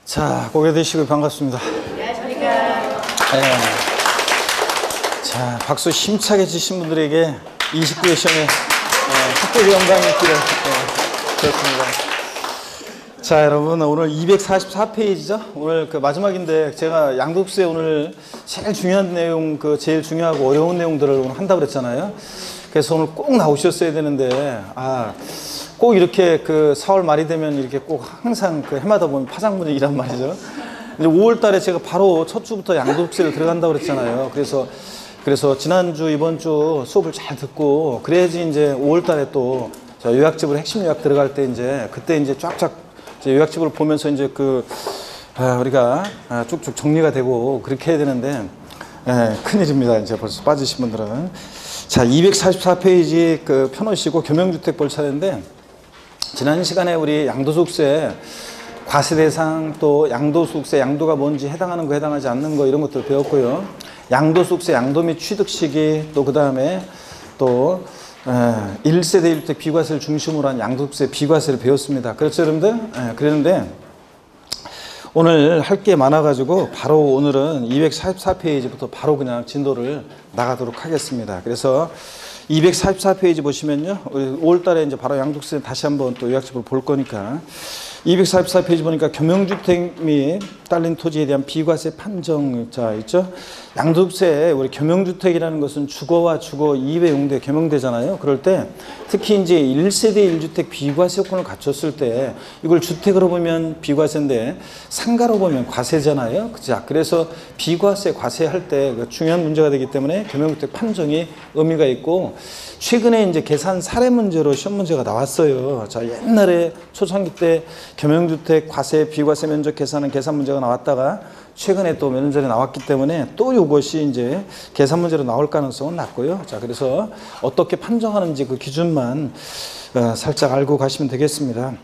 자, 고개 드시고 반갑습니다. 안녕하십니까. 네. 자, 박수 힘차게 치신 분들에게 29회 시험에 특별 영광이 있기를 그렇습니다. 자, 여러분 오늘 244페이지죠. 오늘 그 마지막인데 제가 양독수에 오늘 제일 중요한 내용, 제일 중요하고 어려운 내용들을 오늘 한다고 그랬잖아요. 그래서 오늘 꼭 나오셨어야 되는데 꼭 이렇게 4월 말이 되면 이렇게 꼭 항상 해마다 보면 파장 분위기란 말이죠. 이제 5월 달에 제가 바로 첫 주부터 양독수를 들어간다고 그랬잖아요. 그래서 지난주, 이번 주 수업을 잘 듣고 그래야지 이제 5월 달에 또 요약집으로 핵심 요약 들어갈 때 그때 이제 쫙쫙 요약집을 보면서 이제 우리가 쭉쭉 정리가 되고 그렇게 해야 되는데 큰일입니다. 이제 벌써 빠지신 분들은. 자, 244페이지 펴놓으시고 교명주택 볼 차례인데 지난 시간에 우리 양도소득세 과세대상 또 양도소득세 양도가 뭔지 해당하는 거 해당하지 않는 거 이런 것들 배웠고요. 양도소득세 양도 및 취득 시기 또 그 다음에 또 1세대 1주택 비과세를 중심으로 한 양도소득세 비과세를 배웠습니다. 그렇죠 여러분들? 그랬는데 오늘 할 게 많아가지고 바로 오늘은 244페이지부터 바로 그냥 진도를 나가도록 하겠습니다. 그래서 244페이지 보시면요. 우리 5월달에 이제 바로 양도세 다시 한번 또 요약집을 볼 거니까 244페이지 보니까 겸용주택 및 딸린 토지에 대한 비과세 판정자 있죠. 양도세 우리 겸용주택이라는 것은 주거와 주거 이외 용도에 겸용되잖아요. 그럴 때 특히 이제 1세대 1주택 비과세 요건을 갖췄을 때 이걸 주택으로 보면 비과세인데 상가로 보면 과세잖아요. 그죠? 그래서 비과세 과세할 때 중요한 문제가 되기 때문에 겸용주택 판정이 의미가 있고 최근에 이제 계산 사례 문제로 시험 문제가 나왔어요. 자, 옛날에 초창기 때 겸용주택 과세 비과세 면적 계산은 계산 문제가 나왔다가 최근에 또 몇 년 전에 나왔기 때문에 또 이것이 이제 계산 문제로 나올 가능성은 낮고요. 자, 그래서 어떻게 판정하는지 그 기준만 살짝 알고 가시면 되겠습니다.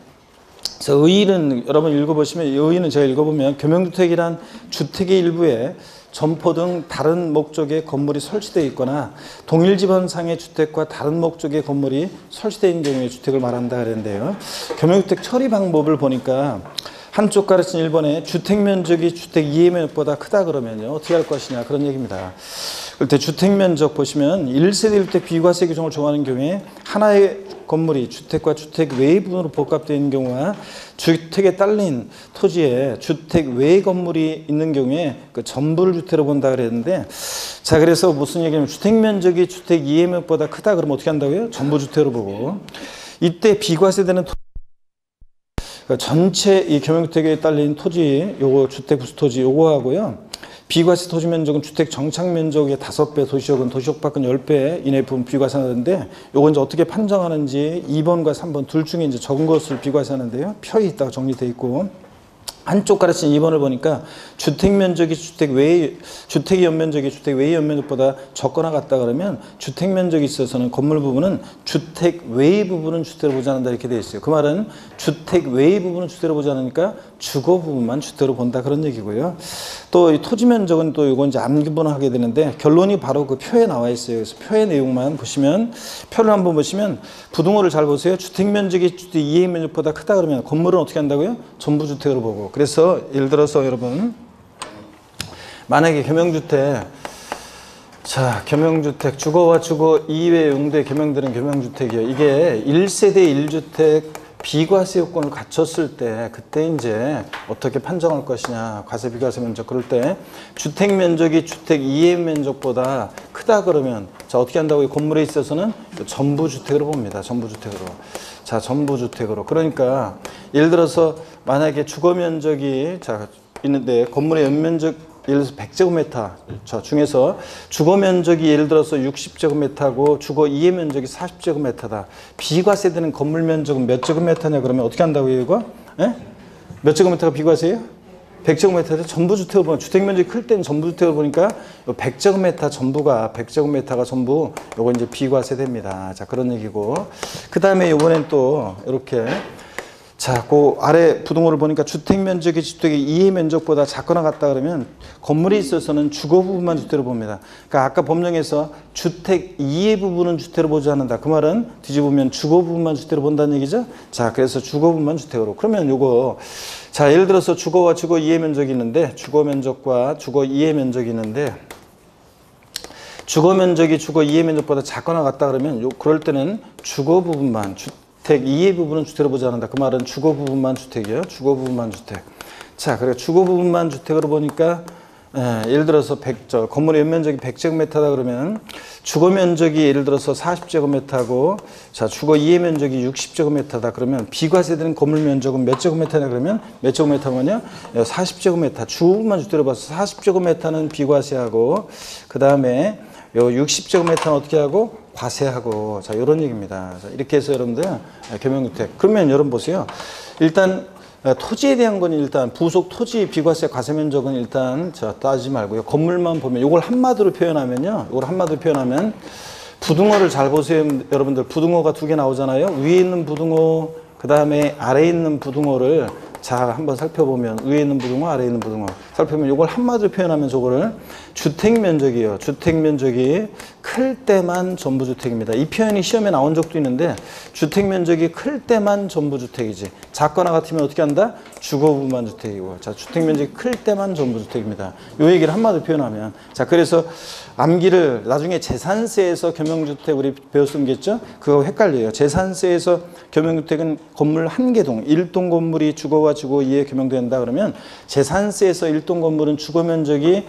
그래서 의의는 여러분 읽어보시면 의의는 제가 읽어보면 겸용주택이란 주택의 일부에 점포 등 다른 목적의 건물이 설치되어 있거나 동일 지번상의 주택과 다른 목적의 건물이 설치되어 있는 경우에 주택을 말한다 그랬는데요. 겸용주택 처리 방법을 보니까 한쪽 가르친 1번에 주택면적이 주택 이해면적보다 크다 그러면요 어떻게 할 것이냐 그런 얘기입니다. 그럴 때 주택면적 보시면 1세대 1주택 비과세 규정을 적용하는 경우에 하나의 건물이 주택과 주택 외의 부분으로 복합되어 있는 경우와 주택에 딸린 토지에 주택 외의 건물이 있는 경우에 그 전부를 주택으로 본다 그랬는데 자 그래서 무슨 얘기냐면 주택면적이 주택 이해면적보다 크다 그러면 어떻게 한다고요? 전부 주택으로 보고 이때 비과세되는 전체 이 겸용주택에 딸린 토지 요거 주택 부수토지 요거 하고요. 비과세 토지 면적은 주택 정착 면적의 5배, 도시역은 도시역 밖은 10배 이내 부분 비과세하는데 요건 이제 어떻게 판정하는지 2번과 3번 둘 중에 이제 적은 것을 비과세하는데요. 표에 있다가 정리되어 있고 한쪽 가르친 2번을 보니까 주택 면적이 주택 외의 주택의 연면적이 주택 외의 연면적보다 적거나 같다 그러면 주택 면적이 있어서는 건물 부분은 주택 외의 부분은 주택으로 보지 않는다 이렇게 되어 있어요. 그 말은 주택 외의 부분은 주택으로 보지 않으니까 주거 부분만 주택으로 본다 그런 얘기고요. 또 이 토지 면적은 또 이건 이제 암기분하게 되는데 결론이 바로 그 표에 나와 있어요. 그래서 표의 내용만 보시면 표를 한번 보시면 부등호를 잘 보세요. 주택 면적이 주택 이해 면적보다 크다 그러면 건물은 어떻게 한다고요? 전부 주택으로 보고. 그래서 예를 들어서 여러분 만약에 겸용주택 겸용주택 주거와 주거 이외 용도에 겸용되는 겸용주택이요. 이게 1세대 1주택 비과세 요건을 갖췄을 때 그때 이제 어떻게 판정할 것이냐 과세 비과세 면적 그럴 때 주택 면적이 주택 이해 면적보다 크다 그러면 자 어떻게 한다고요? 건물에 있어서는 전부 주택으로 봅니다. 전부 주택으로. 자 전부 주택으로. 그러니까 예를 들어서 만약에 주거 면적이 있는데 건물의 연면적 예를 들어서 100제곱미터 저 중에서 주거 면적이 예를 들어서 60제곱미터고 주거 이해 면적이 40제곱미터다. 비과세되는 건물 면적은 몇 제곱미터냐 그러면 어떻게 한다고요 이거? 예? 몇 제곱미터가 비과세예요? 100제곱미터에서 전부 주택을 보면 주택 면적이 클 때는 전부 주택을 보니까 100제곱미터 전부가 100제곱미터가 전부 요거 이제 비과세됩니다. 자 그런 얘기고 그 다음에 이번엔 또 이렇게 자, 그 아래 부등호를 보니까 주택 면적이 주택의 이해 면적보다 작거나 같다 그러면 건물에 있어서는 주거 부분만 주택으로 봅니다. 그러니까 아까 법령에서 주택 이해 부분은 주택으로 보지 않는다. 그 말은 뒤집으면 주거 부분만 주택으로 본다는 얘기죠. 자, 그래서 주거 부분만 주택으로. 그러면 요거 자, 예를 들어서 주거와 주거 이해 면적이 있는데 주거 면적과 주거 이해 면적이 있는데 주거 면적이 주거 이해 면적보다 작거나 같다 그러면 그럴 때는 주거 부분만 주택 이해 부분은 주택으로 보지 않는다. 그 말은 주거 부분만 주택이에요. 주거 부분만 주택. 자, 그래 주거 부분만 주택으로 보니까 예를 들어서 건물의 연면적이 100제곱미터다 그러면 주거 면적이 예를 들어서 40제곱미터고 자, 주거 이해 면적이 60제곱미터다 그러면 비과세되는 건물 면적은 몇 제곱미터냐 그러면 몇 제곱미터면요? 40제곱미터. 주거부분만 주택으로 봐서 40제곱미터는 비과세하고 그다음에 요 60제곱미터는 어떻게 하고 과세하고 자, 이런 얘기입니다. 자, 이렇게 해서 여러분들 겸용주택. 그러면 여러분 보세요. 일단 토지에 대한 건 일단 부속 토지 비과세 과세 면적은 일단 따지지 말고요. 건물만 보면 이걸 한마디로 표현하면요. 이걸 한마디로 표현하면 부등호를 잘 보세요. 여러분들 부등호가 두 개 나오잖아요. 위에 있는 부등호 그다음에 아래에 있는 부등호를 잘 한번 살펴보면 위에 있는 부등호 아래에 있는 부등호 살펴보면 이걸 한마디로 표현하면 저거를 주택면적이에요. 주택면적이 클 때만 전부주택입니다. 이 표현이 시험에 나온 적도 있는데 주택면적이 클 때만 전부주택이지 작거나 같으면 어떻게 한다? 주거부분만 주택이고 자, 주택면적이 클 때만 전부주택입니다. 이 얘기를 한마디로 표현하면 자, 그래서 암기를 나중에 재산세에서 겸용주택 우리 배웠으면 겠죠? 그거 헷갈려요. 재산세에서 겸용주택은 건물 한 개동 1동 건물이 주거와 주거 이해 겸용된다 그러면 재산세에서 1동 건물은 주거 면적이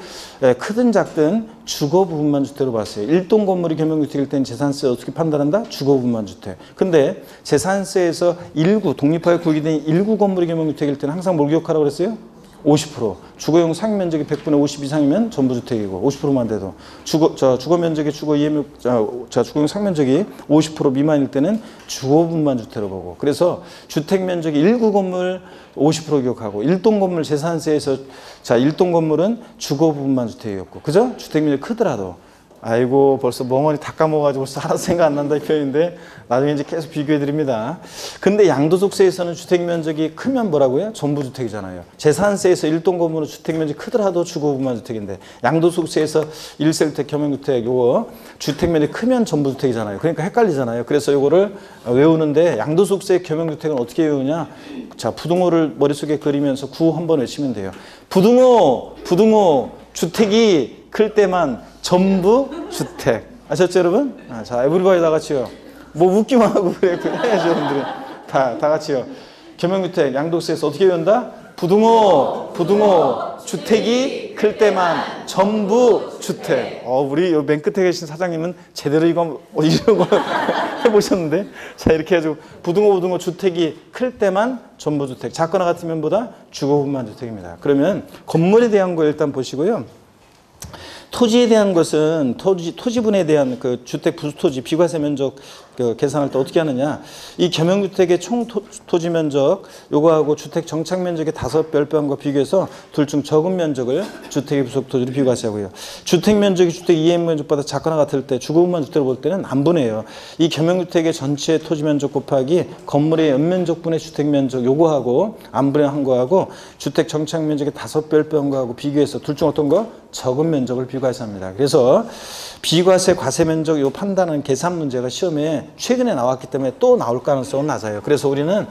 크든 작든 주거 부분만 주택으로 봤어요. 1동 건물이 겸용주택일 때는 재산세 어떻게 판단한다? 주거 부분만 주택. 근데 재산세에서 1구 독립하여 구역이 1구 건물이 겸용주택일 때는 항상 뭘 기억하라고 그랬어요? 50%. 주거용 상위 면적이 100분의 50 이상이면 전부주택이고 50%만 돼도 주거 면적이 주거 주거용 상위 면적이 50% 미만일 때는 주거 부분만 주택으로 보고 그래서 주택 면적이 1구 건물 50% 기억하고 1동 건물 재산세에서 자, 1동 건물은 주거 부분만 주택이었고 그죠? 주택 면적이 크더라도 아이고 벌써 멍하니 다 까먹어가지고 벌써 하나도 생각 안 난다 이 표현인데 나중에 이제 계속 비교해 드립니다. 근데 양도소득세에서는 주택면적이 크면 뭐라고요? 전부주택이잖아요. 재산세에서 1동 건물은 주택면적이 크더라도 주거부분만 주택인데 양도소득세에서 1세주택 겸용주택 요거 주택면적이 크면 전부주택이잖아요. 그러니까 헷갈리잖아요. 그래서 요거를 외우는데 양도소득세 겸용주택은 어떻게 외우냐? 자, 부등호를 머릿속에 그리면서 구호 한번 외치면 돼요. 부등호 주택이 클 때만 전부 주택. 아셨죠, 여러분? 자, 에브리바디 다 같이요. 뭐 웃기만 하고 그래. 해야죠, 여러분들은. 다 같이요. 겸용주택, 양도세에서 어떻게 외운다? 부등호, 주택이 클 때만 전부 주택. 우리 맨 끝에 계신 사장님은 제대로 이런 거 해보셨는데. 자, 이렇게 해가지고 부등호, 주택이 클 때만 전부 주택. 작거나 같으면 보다 주거부분만 주택입니다. 그러면 건물에 대한 거 일단 보시고요. 토지에 대한 것은 토지분에 대한 그 주택 부수토지 비과세 면적 그 계산할 때 어떻게 하느냐 이 겸용주택의 총 토지 면적 요거하고 주택 정착 면적의 5별변과 비교해서 둘 중 적은 면적을 주택의 부속토지로 비과세하고요. 주택 면적이 주택 이해 면적보다 작거나 같을 때 주거부분만 주택을 볼 때는 안 분해요. 이 겸용주택의 전체 토지 면적 곱하기 건물의 연면적분의 주택 면적 요거하고 안 분해한 거하고 주택 정착 면적의 5별변과하고 비교해서 둘 중 어떤 거? 적은 면적을 비과세합니다. 그래서 비과세 과세 면적 요 판단은 계산 문제가 시험에 최근에 나왔기 때문에 또 나올 가능성은 낮아요. 그래서 우리는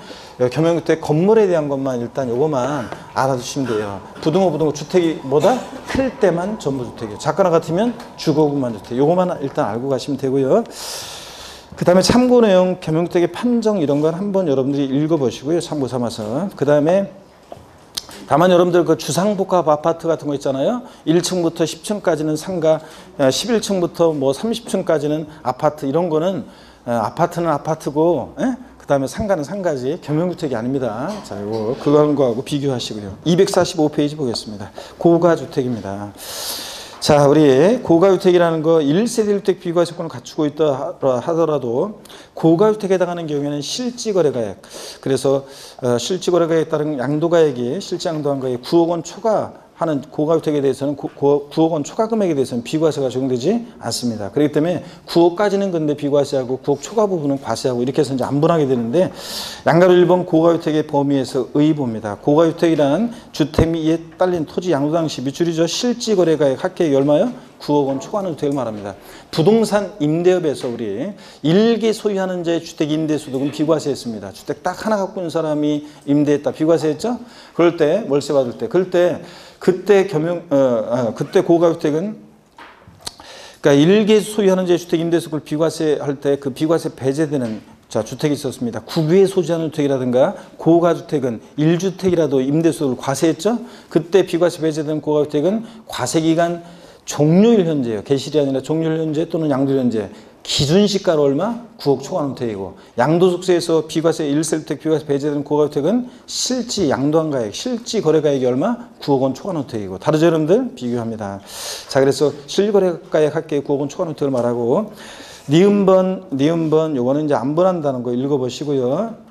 겸용주택 건물에 대한 것만 일단 요거만 알아두시면 돼요. 부등호 주택이 뭐다? 클 때만 전부주택이에요. 작거나 같으면 주거부분만 주택. 요거만 일단 알고 가시면 되고요. 그 다음에 참고 내용 겸용주택의 판정 이런 건 한번 여러분들이 읽어보시고요. 참고 삼아서. 그 다음에 다만 여러분들 그 주상복합 아파트 같은 거 있잖아요. 1층부터 10층까지는 상가, 11층부터 뭐 30층까지는 아파트 이런 거는 아파트는 아파트고, 그 다음에 상가는 상가지 겸용주택이 아닙니다. 자, 이거 그런 거하고 비교하시고요. 245페이지 보겠습니다. 고가주택입니다. 자, 우리 고가주택이라는 거 1세대 1주택 비과세권을 갖추고 있다 하더라도 고가주택에 해당하는 경우에는 실지거래가액 그래서 실지거래가액에 따른 양도가액이 실지양도한 거에 9억 원 초과 하는 고가주택에 대해서는 9억 원 초과 금액에 대해서는 비과세가 적용되지 않습니다. 그렇기 때문에 9억까지는 근데 비과세하고 9억 초과 부분은 과세하고 이렇게 해서 이제 안분하게 되는데 양가로 1번 고가주택의 범위에서 의의보입니다. 고가주택이란 주택 및 이에 딸린 토지 양도 당시 미출이죠. 실지거래가액 합계액이 얼마요? 9억 원 초과하는 주택을 말합니다. 부동산 임대업에서 우리 일개 소유하는 자의 주택 임대소득은 비과세했습니다. 주택 딱 하나 갖고 있는 사람이 임대했다. 비과세했죠? 그럴 때 월세 받을 때 그때 고가주택은 그러니까 일개 소유하는 자의 주택 임대소득을 비과세할 때 그 비과세 배제되는 주택이 있었습니다. 국유에 소지하는 주택이라든가 고가주택은 1주택이라도 임대소득을 과세했죠? 그때 비과세 배제되는 고가주택은 과세기간 종료일 현재예요. 개시일이 아니라 종료일 현재 또는 양도일 현재. 기준시가로 얼마? 9억 초과하는 주택이고 양도소득세에서 비과세 1세주택 비과세 배제되는 고가주택은 실지 양도한 가액, 실지 거래가액이 얼마? 9억 원 초과하는 주택이고 다르죠 여러분들? 비교합니다. 자 그래서 실거래가액 합계의 9억 원 초과하는 주택을 말하고 니은번 요거는 이제 안분한다는 거 읽어보시고요.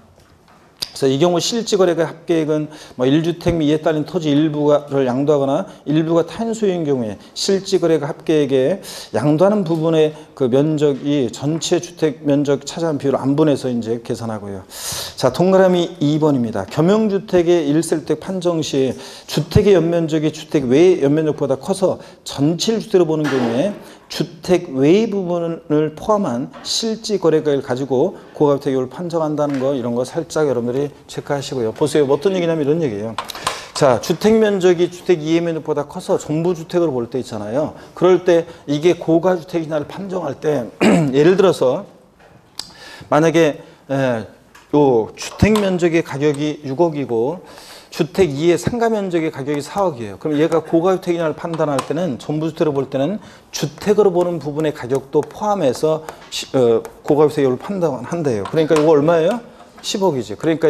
그래서 이 경우 실지거래가 합계액은 뭐 1주택 및 이에 딸린 토지 일부를 양도하거나 일부가 타인 소유인 경우에 실지거래가 합계액에 양도하는 부분의 그 면적이 전체 주택 면적 차지하는 비율을 안분해서 이제 계산하고요. 자, 동그라미 2번입니다. 겸용주택의 1세주택 판정 시 주택의 연면적이 주택 외의 연면적보다 커서 전체 주택으로 보는 경우에 주택 외의 부분을 포함한 실지 거래가액을 가지고 고가주택을 판정한다는 거 이런 거 살짝 여러분들이 체크하시고요. 보세요. 어떤 얘기냐면 이런 얘기예요. 자, 주택 면적이 주택 이해 면적보다 커서 전부 주택으로 볼 때 있잖아요. 그럴 때 이게 고가주택이냐를 판정할 때 예를 들어서 만약에 요 주택 면적의 가격이 6억이고 주택 2의 상가 면적의 가격이 4억이에요. 그럼 얘가 고가주택이냐를 판단할 때는 전부주택으로 볼 때는 주택으로 보는 부분의 가격도 포함해서 고가주택을 판단한대요. 그러니까 이거 얼마예요? 10억이지. 그러니까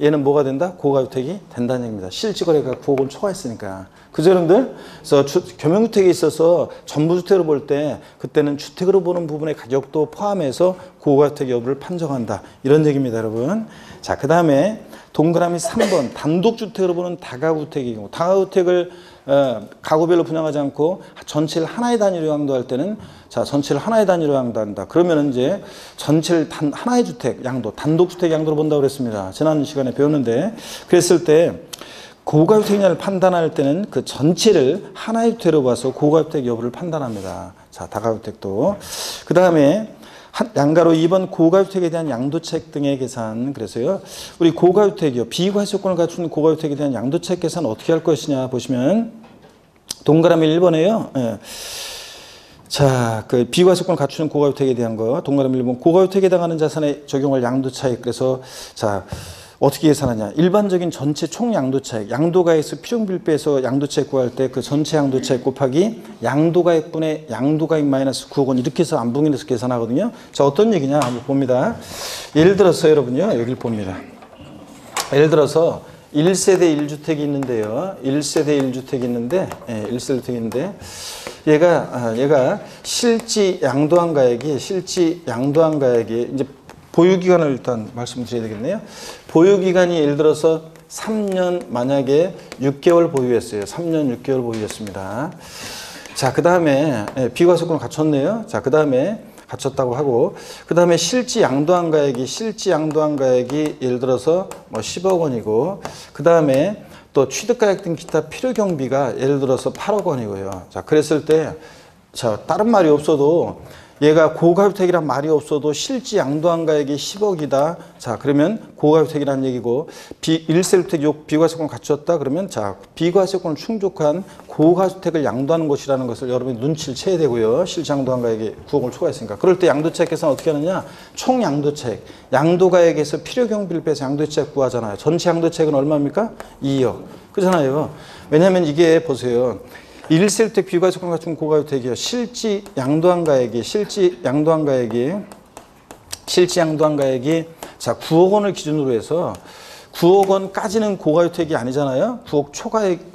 얘는 뭐가 된다? 고가주택이 된다는 얘기입니다. 실지거래가 9억은 초과했으니까. 그죠, 여러분들? 그래서 겸용주택에 있어서 전부주택으로 볼 때 그때는 주택으로 보는 부분의 가격도 포함해서 고가주택 여부를 판정한다. 이런 얘기입니다, 여러분. 자, 그 다음에 동그라미 3번 단독주택으로 보는 다가구택의 경우 다가구택을 가구별로 분양하지 않고 전체를 하나의 단위로 양도할 때는 자 전체를 하나의 단위로 양도한다. 그러면 이제 전체를 하나의 주택 양도 단독주택 양도로 본다고 그랬습니다. 지난 시간에 배웠는데 그랬을 때 고가주택이냐를 판단할 때는 그 전체를 하나의 주택으로 봐서 고가주택 여부를 판단합니다. 자 다가구택도 그 다음에 양가로 2번 고가주택에 대한 양도차익 등의 계산. 그래서요 우리 고가주택이요 비과세 요건을 갖춘 고가주택에 대한 양도차익 계산 어떻게 할 것이냐 보시면 동그라미 1번에요 예. 자, 그 비과세 요건을 갖추는 고가주택에 대한 거 동그라미 1번 고가주택에 해당하는 자산에 적용할 양도차익. 그래서 자 어떻게 계산하냐. 일반적인 전체 총 양도차익, 양도가액에서 필요비를 빼서 양도차익 구할 때 그 전체 양도차익 곱하기 양도가액분의 양도가액 마이너스 9억 원 이렇게 해서 안분해서 계산하거든요. 자, 어떤 얘기냐 한번 봅니다. 예를 들어서 여러분요. 여기를 봅니다. 예를 들어서 1세대 1주택이 있는데요. 1세대 1주택이 있는데, 예, 1세대 1주택이 있는데, 얘가 실지 양도한 가액이 이제 보유기간을 일단 말씀드려야 되겠네요. 보유기간이 예를 들어서 3년 만약에 6개월 보유했어요. 3년 6개월 보유했습니다. 자, 그 다음에 비과세권을 갖췄네요. 자, 그 다음에 갖췄다고 하고 그 다음에 실지 양도한 가액이 예를 들어서 뭐 10억 원이고 그 다음에 또 취득가액 등 기타 필요 경비가 예를 들어서 8억 원이고요. 자, 그랬을 때 자, 다른 말이 없어도 얘가 고가주택이란 말이 없어도 실지 양도한 가액이 10억이다. 자, 그러면 고가주택이라는 얘기고 1세주택 비과세권 갖췄다. 그러면 자, 비과세권을 충족한 고가주택을 양도하는 것이라는 것을 여러분이 눈치를 채야 되고요. 실지 양도한 가액이 9억을 초과했으니까. 그럴 때 양도차익 계산 어떻게 하느냐? 총 양도차익. 양도가액에서 필요 경비를 빼서 양도차익 구하잖아요. 전체 양도차익은 얼마입니까? 2억. 그렇잖아요. 왜냐하면 이게 보세요. 1세주택 비과세권 갖춘 고가주택이요. 실지 양도한 가액이 자 9억 원을 기준으로 해서 9억 원까지는 고가주택이 아니잖아요. 9억 초과액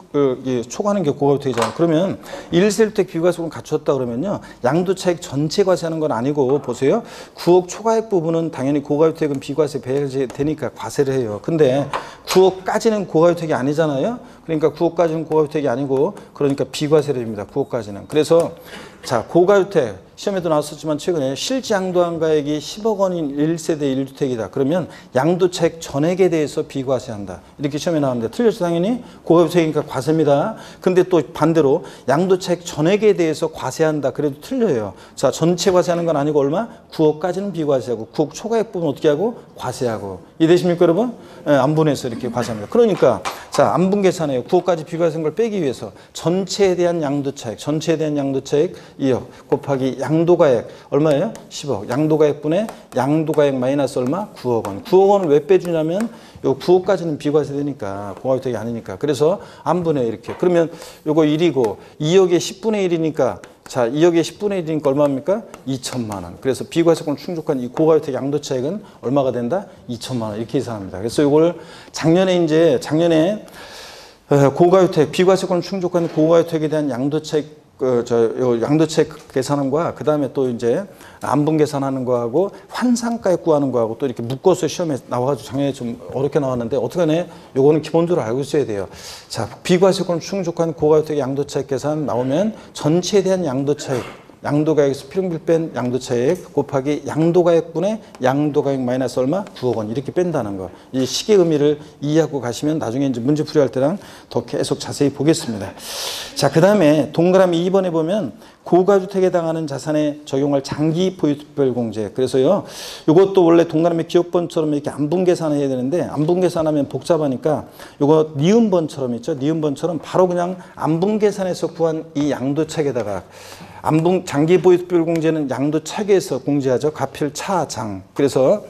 초과하는 게 고가주택이잖아요. 그러면 1세주택 비과세금을 갖췄다 그러면요, 양도차익 전체 과세하는 건 아니고, 보세요. 9억 초과액 부분은 당연히 고가주택은 비과세 배제되니까 과세를 해요. 근데 9억까지는 고가주택이 아니잖아요. 그러니까 9억까지는 고가주택이 아니고, 그러니까 비과세를 됩니다. 9억까지는. 그래서 자, 고가주택 시험에도 나왔었지만 최근에 실제 양도한 가액이 10억 원인 1세대 1주택이다. 그러면 양도차익 전액에 대해서 비과세한다. 이렇게 시험에 나왔는데 틀렸죠, 당연히. 고가주택이니까 과세입니다. 근데 또 반대로 양도차익 전액에 대해서 과세한다. 그래도 틀려요. 자, 전체 과세하는 건 아니고 얼마? 9억까지는 비과세하고 9억 초과액 부분 어떻게 하고? 과세하고. 이해되십니까, 여러분? 예, 안분해서 이렇게 과세합니다. 그러니까 자, 안분 계산해요. 9억까지 비과세한 걸 빼기 위해서 전체에 대한 양도차익, 2억 곱하기 양도가액 얼마예요? 10억. 양도가액분의 양도가액 마이너스 얼마? 9억 원. 9억 원을 왜 빼주냐면 요 9억까지는 비과세되니까 고가주택이 아니니까. 그래서 안분해 이렇게. 그러면 요거 1이고 2억의 10분의 1이니까 자, 2억의 10분의 1이니까 얼마입니까? 2천만 원. 그래서 비과세권 충족한 이 고가주택 양도차익은 얼마가 된다? 2천만 원. 이렇게 계산합니다. 그래서 이걸 작년에 고가주택, 비과세권 충족한 고가주택에 대한 양도차익 양도차익 계산함과 그 다음에 또 이제 안분 계산하는 거하고 환산가액 구하는 거하고 또 이렇게 묶어서 시험에 나와가지고 작년에 좀 어렵게 나왔는데 어떡하네? 요거는 기본적으로 알고 있어야 돼요. 자, 비과세권 충족한 고가주택 양도차익 계산 나오면 전체에 대한 양도차익, 양도가액에서 필요bil 뺀 양도차익 곱하기 양도가액분의 양도가액 마이너스 얼마? 9억 원. 이렇게 뺀다는 거. 이 식의 의미를 이해하고 가시면 나중에 이제 문제 풀이할 때랑 더 계속 자세히 보겠습니다. 자, 그 다음에 동그라미 2번에 보면 고가주택에 해당하는 자산에 적용할 장기 보유별 공제. 그래서요, 이것도 원래 동그라미 기억번처럼 이렇게 안분 계산해야 되는데 안분 계산하면 복잡하니까 이거 니은번처럼 있죠. 니은번처럼 바로 그냥 안분 계산해서 구한 이 양도차익에다가 안분 장기 보유별 공제는 양도차익에서 공제하죠. 가필 차장. 그래서